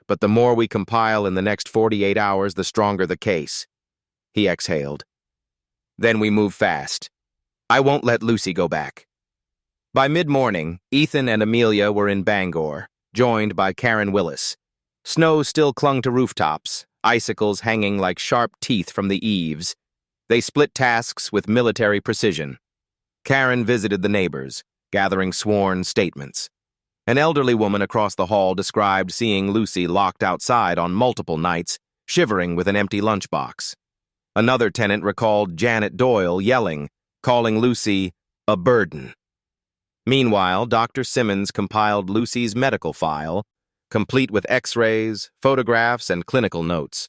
But the more we compile in the next 48 hours, the stronger the case. He exhaled. Then we move fast. I won't let Lucy go back. By mid-morning, Ethan and Amelia were in Bangor, joined by Karen Willis. Snow still clung to rooftops, icicles hanging like sharp teeth from the eaves. They split tasks with military precision. Karen visited the neighbors, gathering sworn statements. An elderly woman across the hall described seeing Lucy locked outside on multiple nights, shivering with an empty lunchbox. Another tenant recalled Janet Doyle yelling, calling Lucy a burden. Meanwhile, Dr. Simmons compiled Lucy's medical file, complete with x-rays, photographs, and clinical notes.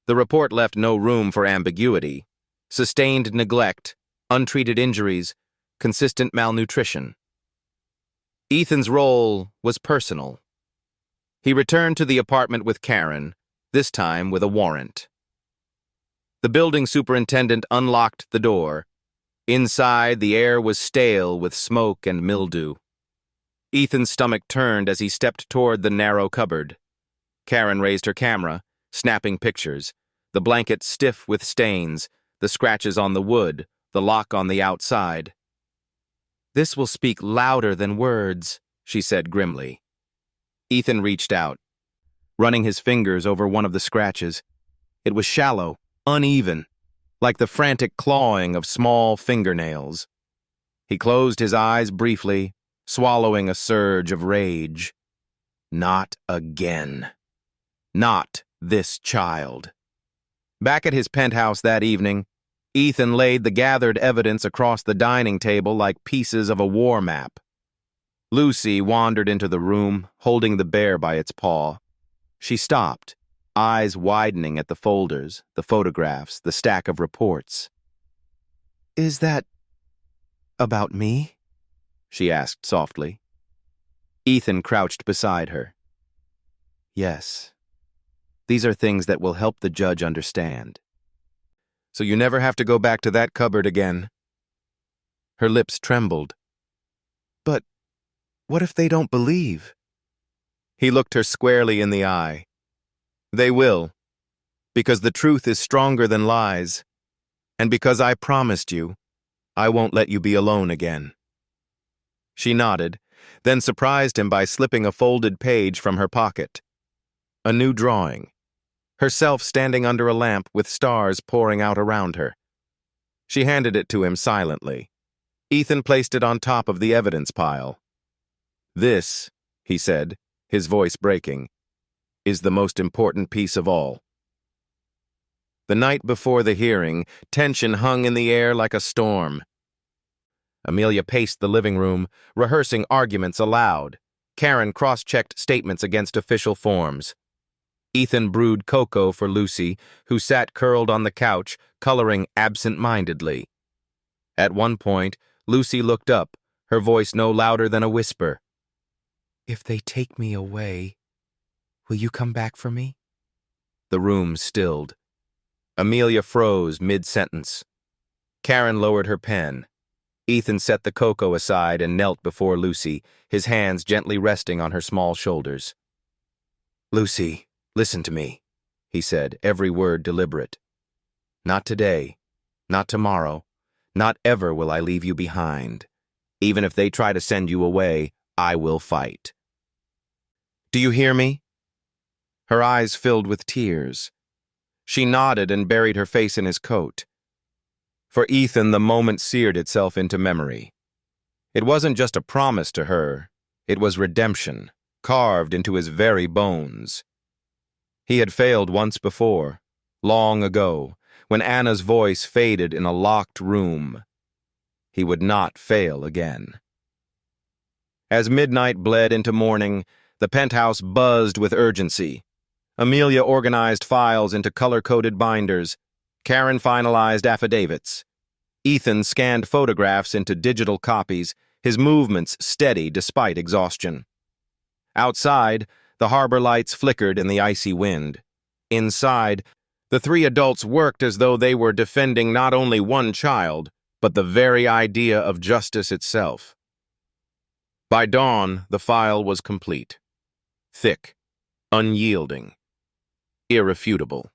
The report left no room for ambiguity. Sustained neglect, untreated injuries, consistent malnutrition. Ethan's role was personal. He returned to the apartment with Karen, this time with a warrant. The building superintendent unlocked the door. Inside, the air was stale with smoke and mildew. Ethan's stomach turned as he stepped toward the narrow cupboard. Karen raised her camera, snapping pictures, the blanket stiff with stains, the scratches on the wood, the lock on the outside. This will speak louder than words, she said grimly. Ethan reached out, running his fingers over one of the scratches. It was shallow, uneven, like the frantic clawing of small fingernails. He closed his eyes briefly, swallowing a surge of rage. Not again. Not this child. Back at his penthouse that evening, Ethan laid the gathered evidence across the dining table like pieces of a war map. Lucy wandered into the room, holding the bear by its paw. She stopped, eyes widening at the folders, the photographs, the stack of reports. Is that about me? She asked softly. Ethan crouched beside her. Yes. These are things that will help the judge understand. So you never have to go back to that cupboard again. Her lips trembled. But what if they don't believe? He looked her squarely in the eye. They will, because the truth is stronger than lies, and because I promised you, I won't let you be alone again. She nodded, then surprised him by slipping a folded page from her pocket. A new drawing. Herself standing under a lamp with stars pouring out around her. She handed it to him silently. Ethan placed it on top of the evidence pile. This, he said, his voice breaking, is the most important piece of all. The night before the hearing, tension hung in the air like a storm. Amelia paced the living room, rehearsing arguments aloud. Karen cross-checked statements against official forms. Ethan brewed cocoa for Lucy, who sat curled on the couch, coloring absent-mindedly. At one point, Lucy looked up, her voice no louder than a whisper. If they take me away, will you come back for me? The room stilled. Amelia froze mid-sentence. Karen lowered her pen. Ethan set the cocoa aside and knelt before Lucy, his hands gently resting on her small shoulders. Lucy, listen to me, he said, every word deliberate. Not today, not tomorrow, not ever will I leave you behind. Even if they try to send you away, I will fight. Do you hear me? Her eyes filled with tears. She nodded and buried her face in his coat. For Ethan, the moment seared itself into memory. It wasn't just a promise to her, it was redemption, carved into his very bones. He had failed once before, long ago, when Anna's voice faded in a locked room. He would not fail again. As midnight bled into morning, the penthouse buzzed with urgency. Amelia organized files into color-coded binders. Karen finalized affidavits. Ethan scanned photographs into digital copies, his movements steady despite exhaustion. Outside, the harbor lights flickered in the icy wind. Inside, the three adults worked as though they were defending not only one child, but the very idea of justice itself. By dawn, the file was complete. Thick, unyielding, irrefutable.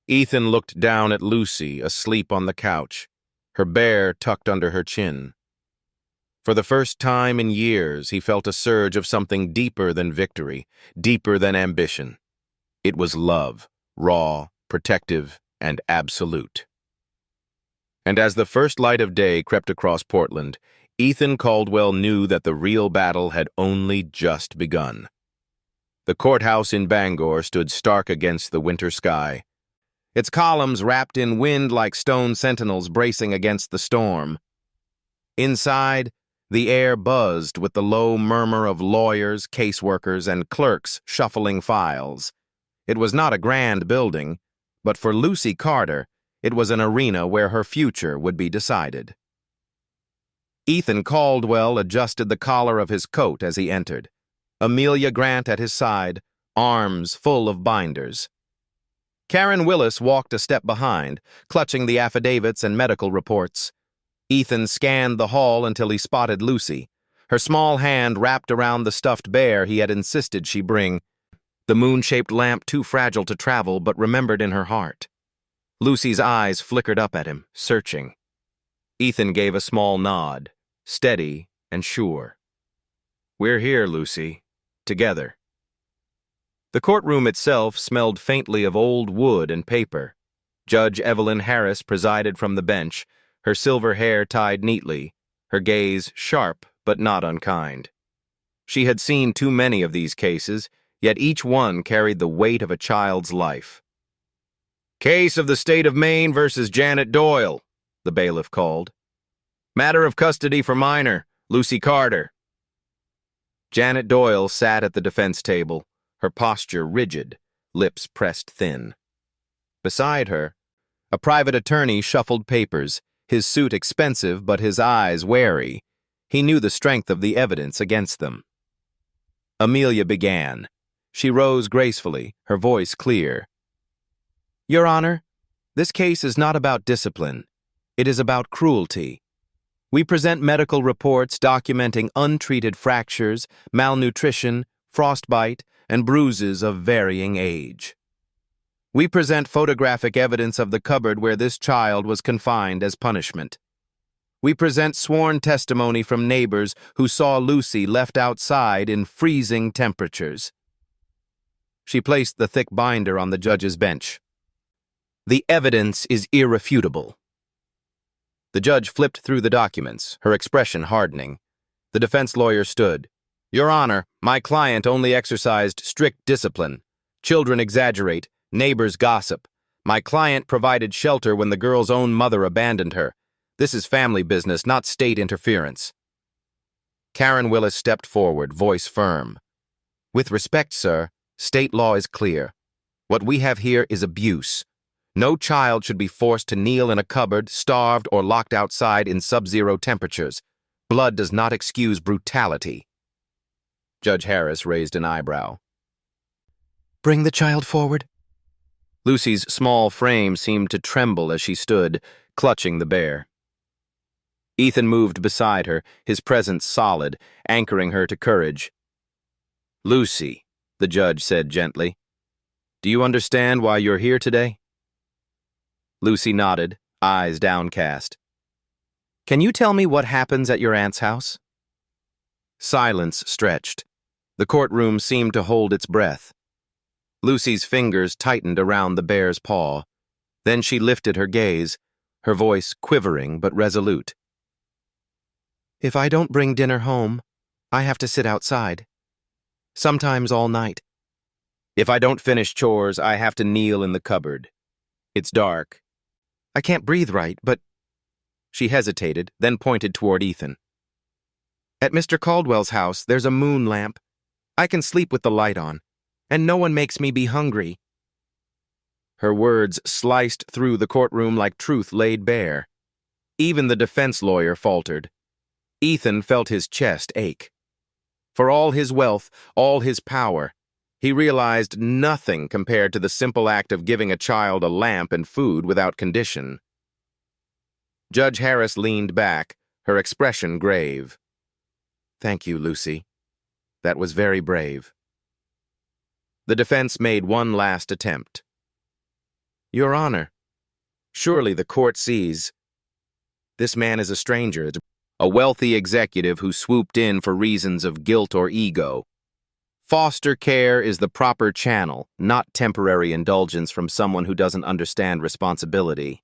Ethan looked down at Lucy, asleep on the couch, her bear tucked under her chin. For the first time in years, he felt a surge of something deeper than victory, deeper than ambition. It was love, raw, protective, and absolute. And as the first light of day crept across Portland, Ethan Caldwell knew that the real battle had only just begun. The courthouse in Bangor stood stark against the winter sky, its columns wrapped in wind like stone sentinels bracing against the storm. Inside, the air buzzed with the low murmur of lawyers, caseworkers, and clerks shuffling files. It was not a grand building, but for Lucy Carter, it was an arena where her future would be decided. Ethan Caldwell adjusted the collar of his coat as he entered. Amelia Grant at his side, arms full of binders. Karen Willis walked a step behind, clutching the affidavits and medical reports. Ethan scanned the hall until he spotted Lucy, her small hand wrapped around the stuffed bear he had insisted she bring, the moon-shaped lamp too fragile to travel but remembered in her heart. Lucy's eyes flickered up at him, searching. Ethan gave a small nod, steady and sure. We're here, Lucy, together. The courtroom itself smelled faintly of old wood and paper. Judge Evelyn Harris presided from the bench, her silver hair tied neatly, her gaze sharp but not unkind. She had seen too many of these cases, yet each one carried the weight of a child's life. Case of the state of Maine versus Janet Doyle, the bailiff called. Matter of custody for minor, Lucy Carter. Janet Doyle sat at the defense table, her posture rigid, lips pressed thin. Beside her, a private attorney shuffled papers, his suit expensive but his eyes wary. He knew the strength of the evidence against them. Amelia began. She rose gracefully, her voice clear. Your Honor, this case is not about discipline. It is about cruelty. We present medical reports documenting untreated fractures, malnutrition, frostbite, and bruises of varying age. We present photographic evidence of the cupboard where this child was confined as punishment. We present sworn testimony from neighbors who saw Lucy left outside in freezing temperatures. She placed the thick binder on the judge's bench. The evidence is irrefutable. The judge flipped through the documents, her expression hardening. The defense lawyer stood. Your Honor, my client only exercised strict discipline. Children exaggerate, neighbors gossip. My client provided shelter when the girl's own mother abandoned her. This is family business, not state interference. Karen Willis stepped forward, voice firm. With respect, sir, state law is clear. What we have here is abuse. No child should be forced to kneel in a cupboard, starved, or locked outside in sub-zero temperatures. Blood does not excuse brutality. Judge Harris raised an eyebrow. Bring the child forward. Lucy's small frame seemed to tremble as she stood, clutching the bear. Ethan moved beside her, his presence solid, anchoring her to courage. Lucy, the judge said gently, do you understand why you're here today? Lucy nodded, eyes downcast. Can you tell me what happens at your aunt's house? Silence stretched. The courtroom seemed to hold its breath. Lucy's fingers tightened around the bear's paw. Then she lifted her gaze, her voice quivering but resolute. If I don't bring dinner home, I have to sit outside. Sometimes all night. If I don't finish chores, I have to kneel in the cupboard. It's dark. I can't breathe right, but... She hesitated, then pointed toward Ethan. At Mr. Caldwell's house, there's a moon lamp. I can sleep with the light on, and no one makes me be hungry. Her words sliced through the courtroom like truth laid bare. Even the defense lawyer faltered. Ethan felt his chest ache. For all his wealth, all his power, he realized nothing compared to the simple act of giving a child a lamp and food without condition. Judge Harris leaned back, her expression grave. Thank you, Lucy. That was very brave. The defense made one last attempt. Your Honor, surely the court sees. This man is a stranger, a wealthy executive who swooped in for reasons of guilt or ego. Foster care is the proper channel, not temporary indulgence from someone who doesn't understand responsibility.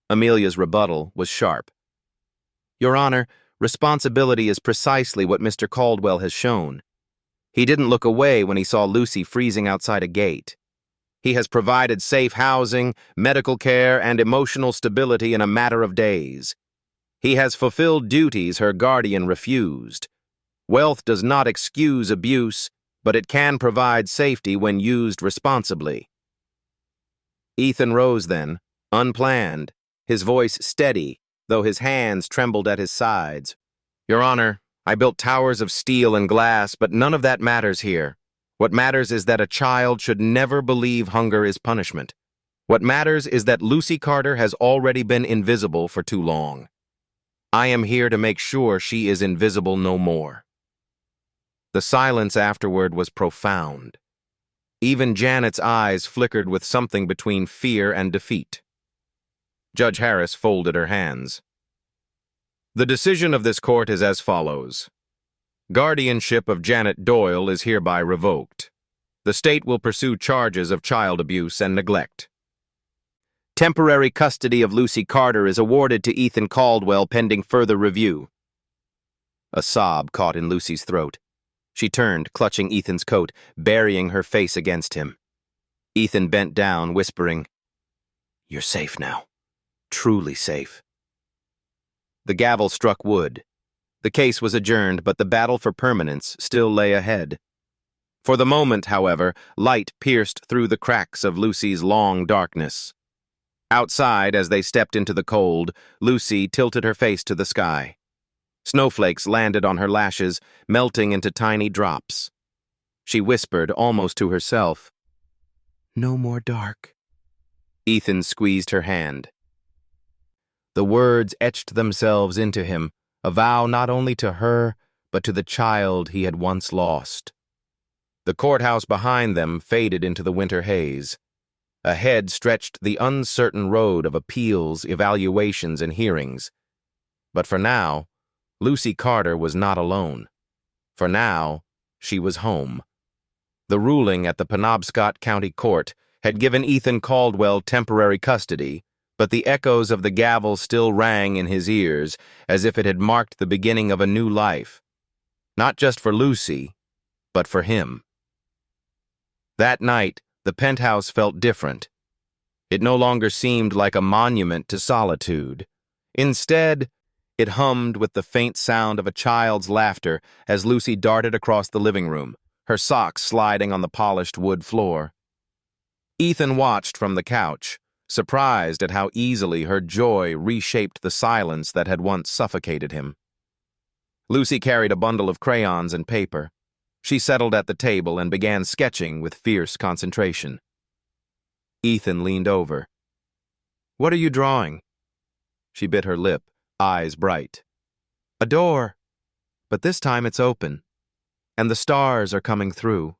Amelia's rebuttal was sharp. Your Honor, responsibility is precisely what Mr. Caldwell has shown. He didn't look away when he saw Lucy freezing outside a gate. He has provided safe housing, medical care, and emotional stability in a matter of days. He has fulfilled duties her guardian refused. Wealth does not excuse abuse, but it can provide safety when used responsibly. Ethan rose then, unplanned, his voice steady, though his hands trembled at his sides. Your Honor, I built towers of steel and glass, but none of that matters here. What matters is that a child should never believe hunger is punishment. What matters is that Lucy Carter has already been invisible for too long. I am here to make sure she is invisible no more. The silence afterward was profound. Even Janet's eyes flickered with something between fear and defeat. Judge Harris folded her hands. The decision of this court is as follows. Guardianship of Janet Doyle is hereby revoked. The state will pursue charges of child abuse and neglect. Temporary custody of Lucy Carter is awarded to Ethan Caldwell pending further review. A sob caught in Lucy's throat. She turned, clutching Ethan's coat, burying her face against him. Ethan bent down, whispering, You're safe now. Truly safe. The gavel struck wood. The case was adjourned, but the battle for permanence still lay ahead. For the moment, however, light pierced through the cracks of Lucy's long darkness. Outside, as they stepped into the cold, Lucy tilted her face to the sky. Snowflakes landed on her lashes, melting into tiny drops. She whispered, almost to herself. No more dark. Ethan squeezed her hand. The words etched themselves into him, a vow not only to her, but to the child he had once lost. The courthouse behind them faded into the winter haze. Ahead stretched the uncertain road of appeals, evaluations, and hearings. But for now, Lucy Carter was not alone. For now, she was home. The ruling at the Penobscot County Court had given Ethan Caldwell temporary custody, but the echoes of the gavel still rang in his ears as if it had marked the beginning of a new life. Not just for Lucy, but for him. That night, the penthouse felt different. It no longer seemed like a monument to solitude. Instead, it hummed with the faint sound of a child's laughter as Lucy darted across the living room, her socks sliding on the polished wood floor. Ethan watched from the couch, surprised at how easily her joy reshaped the silence that had once suffocated him. Lucy carried a bundle of crayons and paper. She settled at the table and began sketching with fierce concentration. Ethan leaned over. "What are you drawing?" She bit her lip, eyes bright. "A door, but this time it's open, and the stars are coming through."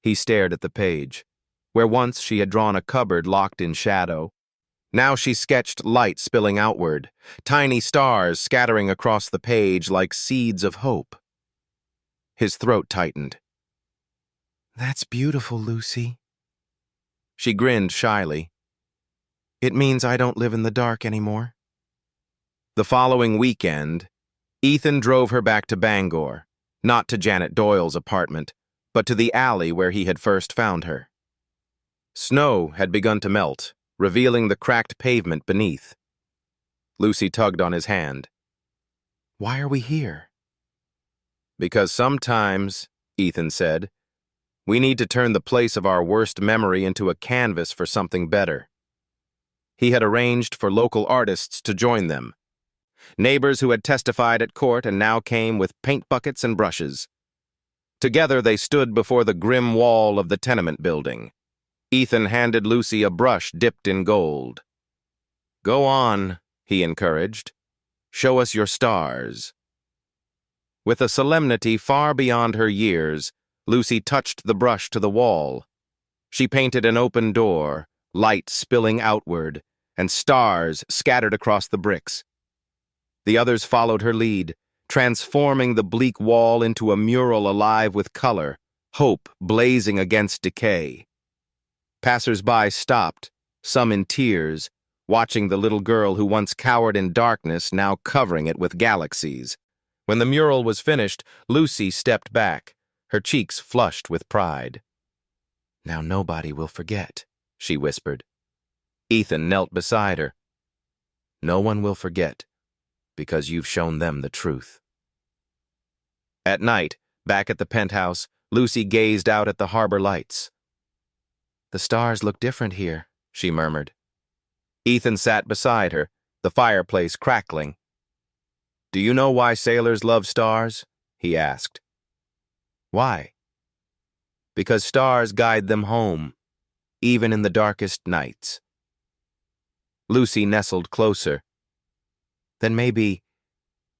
He stared at the page. Where once she had drawn a cupboard locked in shadow, now she sketched light spilling outward, tiny stars scattering across the page like seeds of hope. His throat tightened. That's beautiful, Lucy. She grinned shyly. It means I don't live in the dark anymore. The following weekend, Ethan drove her back to Bangor, not to Janet Doyle's apartment, but to the alley where he had first found her. Snow had begun to melt, revealing the cracked pavement beneath. Lucy tugged on his hand. Why are we here? Because sometimes, Ethan said, we need to turn the place of our worst memory into a canvas for something better. He had arranged for local artists to join them. Neighbors who had testified at court and now came with paint buckets and brushes. Together they stood before the grim wall of the tenement building. Ethan handed Lucy a brush dipped in gold. "Go on," he encouraged. "Show us your stars." With a solemnity far beyond her years, Lucy touched the brush to the wall. She painted an open door, light spilling outward, and stars scattered across the bricks. The others followed her lead, transforming the bleak wall into a mural alive with color, hope blazing against decay. Passers-by stopped, some in tears, watching the little girl who once cowered in darkness now covering it with galaxies. When the mural was finished, Lucy stepped back, her cheeks flushed with pride. "Now nobody will forget," she whispered. Ethan knelt beside her. "No one will forget, because you've shown them the truth." At night, back at the penthouse, Lucy gazed out at the harbor lights. "The stars look different here," she murmured. Ethan sat beside her, the fireplace crackling. "Do you know why sailors love stars?" he asked. "Why?" "Because stars guide them home, even in the darkest nights." Lucy nestled closer. "Then maybe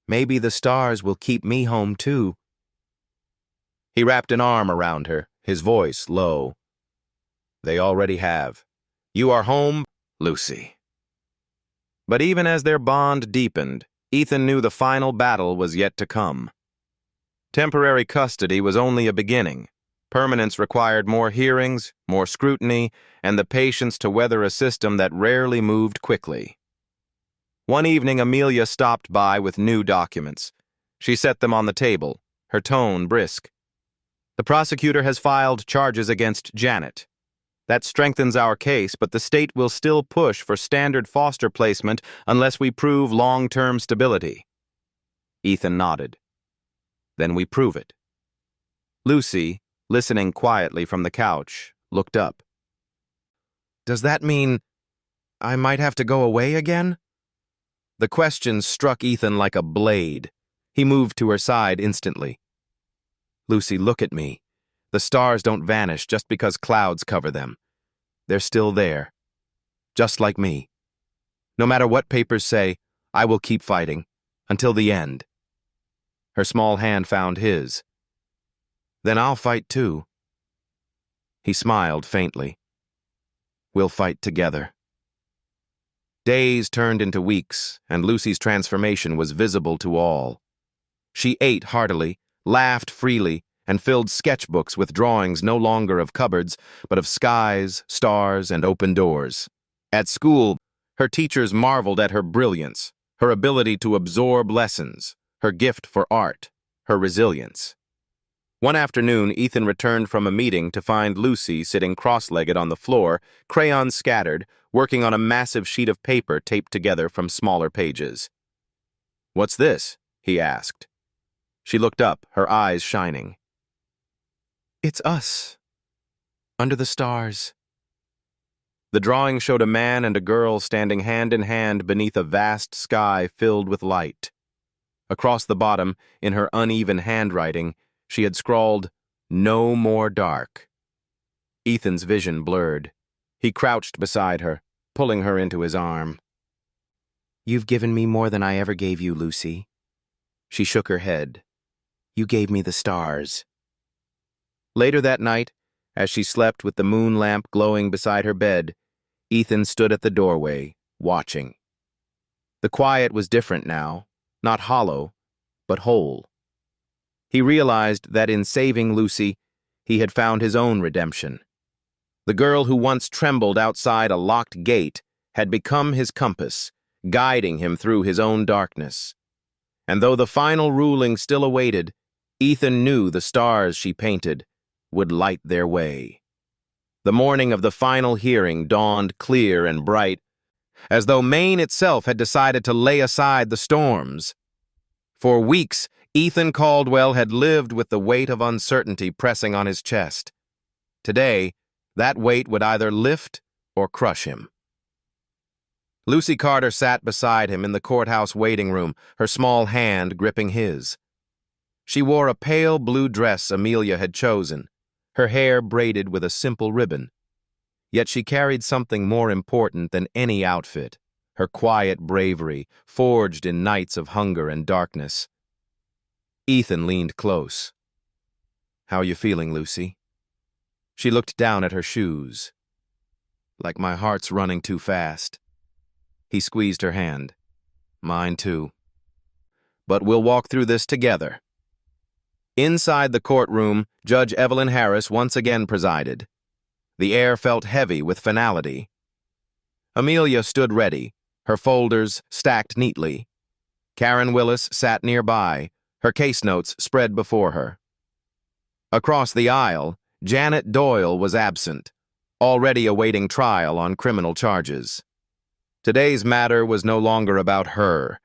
the stars will keep me home too." He wrapped an arm around her, his voice low. "They already have. You are home, Lucy." But even as their bond deepened, Ethan knew the final battle was yet to come. Temporary custody was only a beginning. Permanence required more hearings, more scrutiny, and the patience to weather a system that rarely moved quickly. One evening, Amelia stopped by with new documents. She set them on the table, her tone brisk. "The prosecutor has filed charges against Janet. That strengthens our case, but the state will still push for standard foster placement unless we prove long-term stability." Ethan nodded. "Then we prove it." Lucy, listening quietly from the couch, looked up. "Does that mean I might have to go away again?" The question struck Ethan like a blade. He moved to her side instantly. "Lucy, look at me. The stars don't vanish just because clouds cover them. They're still there, just like me. No matter what papers say, I will keep fighting, until the end. Her small hand found his. Then I'll fight too. He smiled faintly. We'll fight together. Days turned into weeks, and Lucy's transformation was visible to all. She ate heartily, laughed freely, and filled sketchbooks with drawings no longer of cupboards, but of skies, stars, and open doors. At school, her teachers marveled at her brilliance, her ability to absorb lessons, her gift for art, her resilience. One afternoon, Ethan returned from a meeting to find Lucy sitting cross-legged on the floor, crayons scattered, working on a massive sheet of paper taped together from smaller pages. "What's this?" he asked. She looked up, her eyes shining. "It's us, under the stars." The drawing showed a man and a girl standing hand in hand beneath a vast sky filled with light. Across the bottom, in her uneven handwriting, she had scrawled, "No more dark." Ethan's vision blurred. He crouched beside her, pulling her into his arm. "You've given me more than I ever gave you, Lucy." She shook her head. "You gave me the stars." Later that night, as she slept with the moon lamp glowing beside her bed, Ethan stood at the doorway, watching. The quiet was different now, not hollow, but whole. He realized that in saving Lucy, he had found his own redemption. The girl who once trembled outside a locked gate had become his compass, guiding him through his own darkness. And though the final ruling still awaited, Ethan knew the stars she painted would light their way. The morning of the final hearing dawned clear and bright, as though Maine itself had decided to lay aside the storms. For weeks, Ethan Caldwell had lived with the weight of uncertainty pressing on his chest. Today, that weight would either lift or crush him. Lucy Carter sat beside him in the courthouse waiting room, her small hand gripping his. She wore a pale blue dress Amelia had chosen, her hair braided with a simple ribbon. Yet she carried something more important than any outfit, her quiet bravery, forged in nights of hunger and darkness. Ethan leaned close. "How you feeling, Lucy?" She looked down at her shoes. "Like my heart's running too fast." He squeezed her hand. "Mine too. But we'll walk through this together." Inside the courtroom, Judge Evelyn Harris once again presided. The air felt heavy with finality. Amelia stood ready, her folders stacked neatly. Karen Willis sat nearby, her case notes spread before her. Across the aisle, Janet Doyle was absent, already awaiting trial on criminal charges. Today's matter was no longer about her.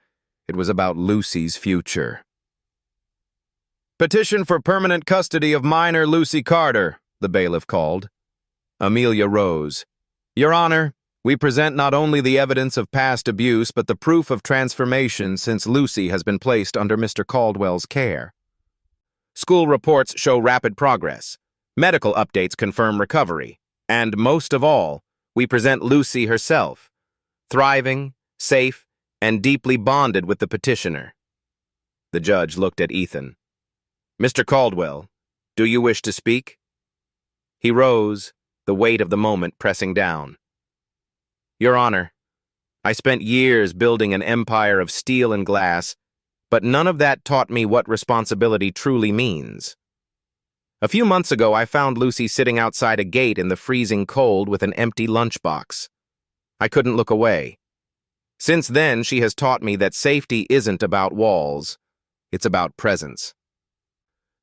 It was about Lucy's future. "Petition for permanent custody of minor Lucy Carter," the bailiff called. Amelia rose. "Your Honor, we present not only the evidence of past abuse, but the proof of transformation since Lucy has been placed under Mr. Caldwell's care. School reports show rapid progress. Medical updates confirm recovery. And most of all, we present Lucy herself, thriving, safe, and deeply bonded with the petitioner." The judge looked at Ethan. "Mr. Caldwell, do you wish to speak?" He rose, the weight of the moment pressing down. "Your Honor, I spent years building an empire of steel and glass, but none of that taught me what responsibility truly means. A few months ago, I found Lucy sitting outside a gate in the freezing cold with an empty lunchbox. I couldn't look away. Since then, she has taught me that safety isn't about walls. It's about presence.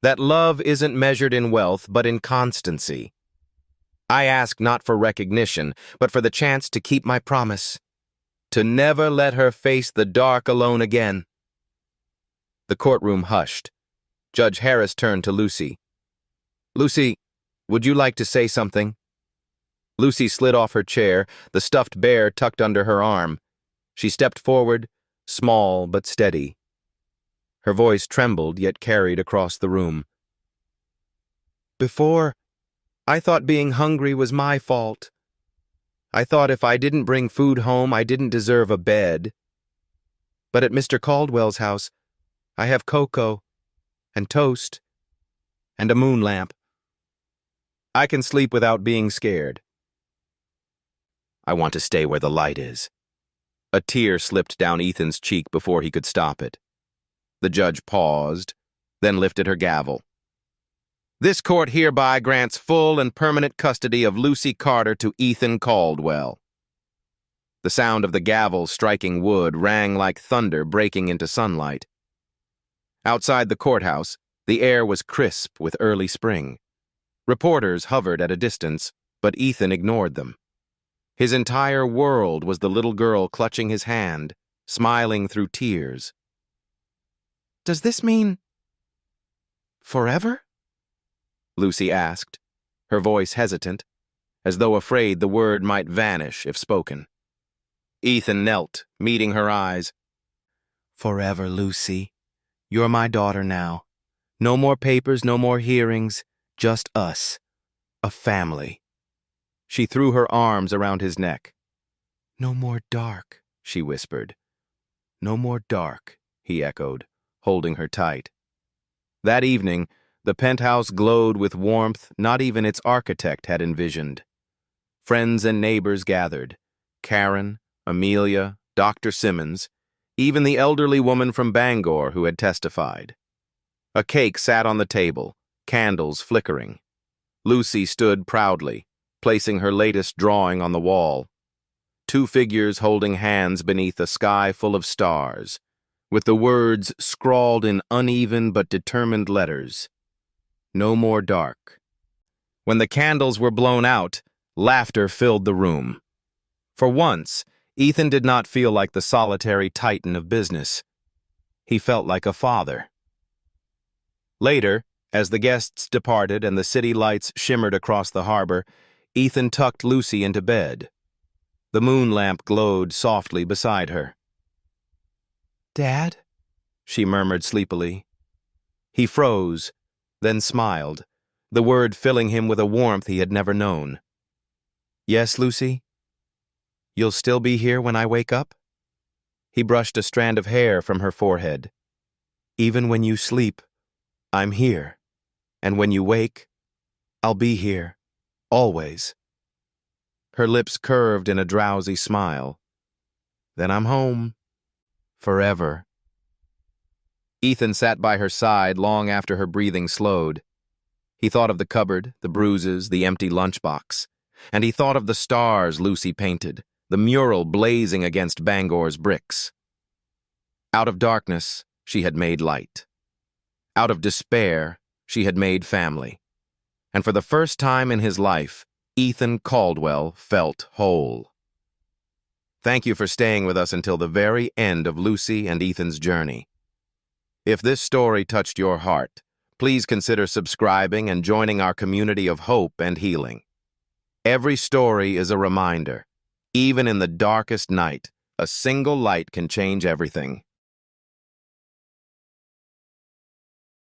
That love isn't measured in wealth, but in constancy. I ask not for recognition, but for the chance to keep my promise, to never let her face the dark alone again." The courtroom hushed. Judge Harris turned to Lucy. "Lucy, would you like to say something?" Lucy slid off her chair, the stuffed bear tucked under her arm. She stepped forward, small but steady. Her voice trembled yet carried across the room. Before, I thought being hungry was my fault. I thought if I didn't bring food home, I didn't deserve a bed. But at Mr. Caldwell's house, I have cocoa and toast and a moon lamp. I can sleep without being scared. I want to stay where the light is. A tear slipped down Ethan's cheek before he could stop it. The judge paused, then lifted her gavel. This court hereby grants full and permanent custody of Lucy Carter to Ethan Caldwell. The sound of the gavel striking wood rang like thunder breaking into sunlight. Outside the courthouse, the air was crisp with early spring. Reporters hovered at a distance, but Ethan ignored them. His entire world was the little girl clutching his hand, smiling through tears. Does this mean forever? Lucy asked, her voice hesitant, as though afraid the word might vanish if spoken. Ethan knelt, meeting her eyes. Forever, Lucy. You're my daughter now. No more papers, no more hearings, just us. A family. She threw her arms around his neck. No more dark, she whispered. No more dark, he echoed, holding her tight. That evening, the penthouse glowed with warmth not even its architect had envisioned. Friends and neighbors gathered. Karen, Amelia, Dr. Simmons, even the elderly woman from Bangor who had testified. A cake sat on the table, candles flickering. Lucy stood proudly, placing her latest drawing on the wall. Two figures holding hands beneath a sky full of stars, with the words scrawled in uneven but determined letters. No more dark. When the candles were blown out, laughter filled the room. For once, Ethan did not feel like the solitary titan of business. He felt like a father. Later, as the guests departed and the city lights shimmered across the harbor, Ethan tucked Lucy into bed. The moon lamp glowed softly beside her. "Dad?" she murmured sleepily. He froze, then smiled, the word filling him with a warmth he had never known. "Yes, Lucy? You'll still be here when I wake up?" He brushed a strand of hair from her forehead. "Even when you sleep, I'm here. And when you wake, I'll be here. Always." Her lips curved in a drowsy smile. "Then I'm home. Forever." Ethan sat by her side long after her breathing slowed. He thought of the cupboard, the bruises, the empty lunchbox. And he thought of the stars Lucy painted, the mural blazing against Bangor's bricks. Out of darkness, she had made light. Out of despair, she had made family. And for the first time in his life, Ethan Caldwell felt whole. Thank you for staying with us until the very end of Lucy and Ethan's journey. If this story touched your heart, please consider subscribing and joining our community of hope and healing. Every story is a reminder. Even in the darkest night, a single light can change everything.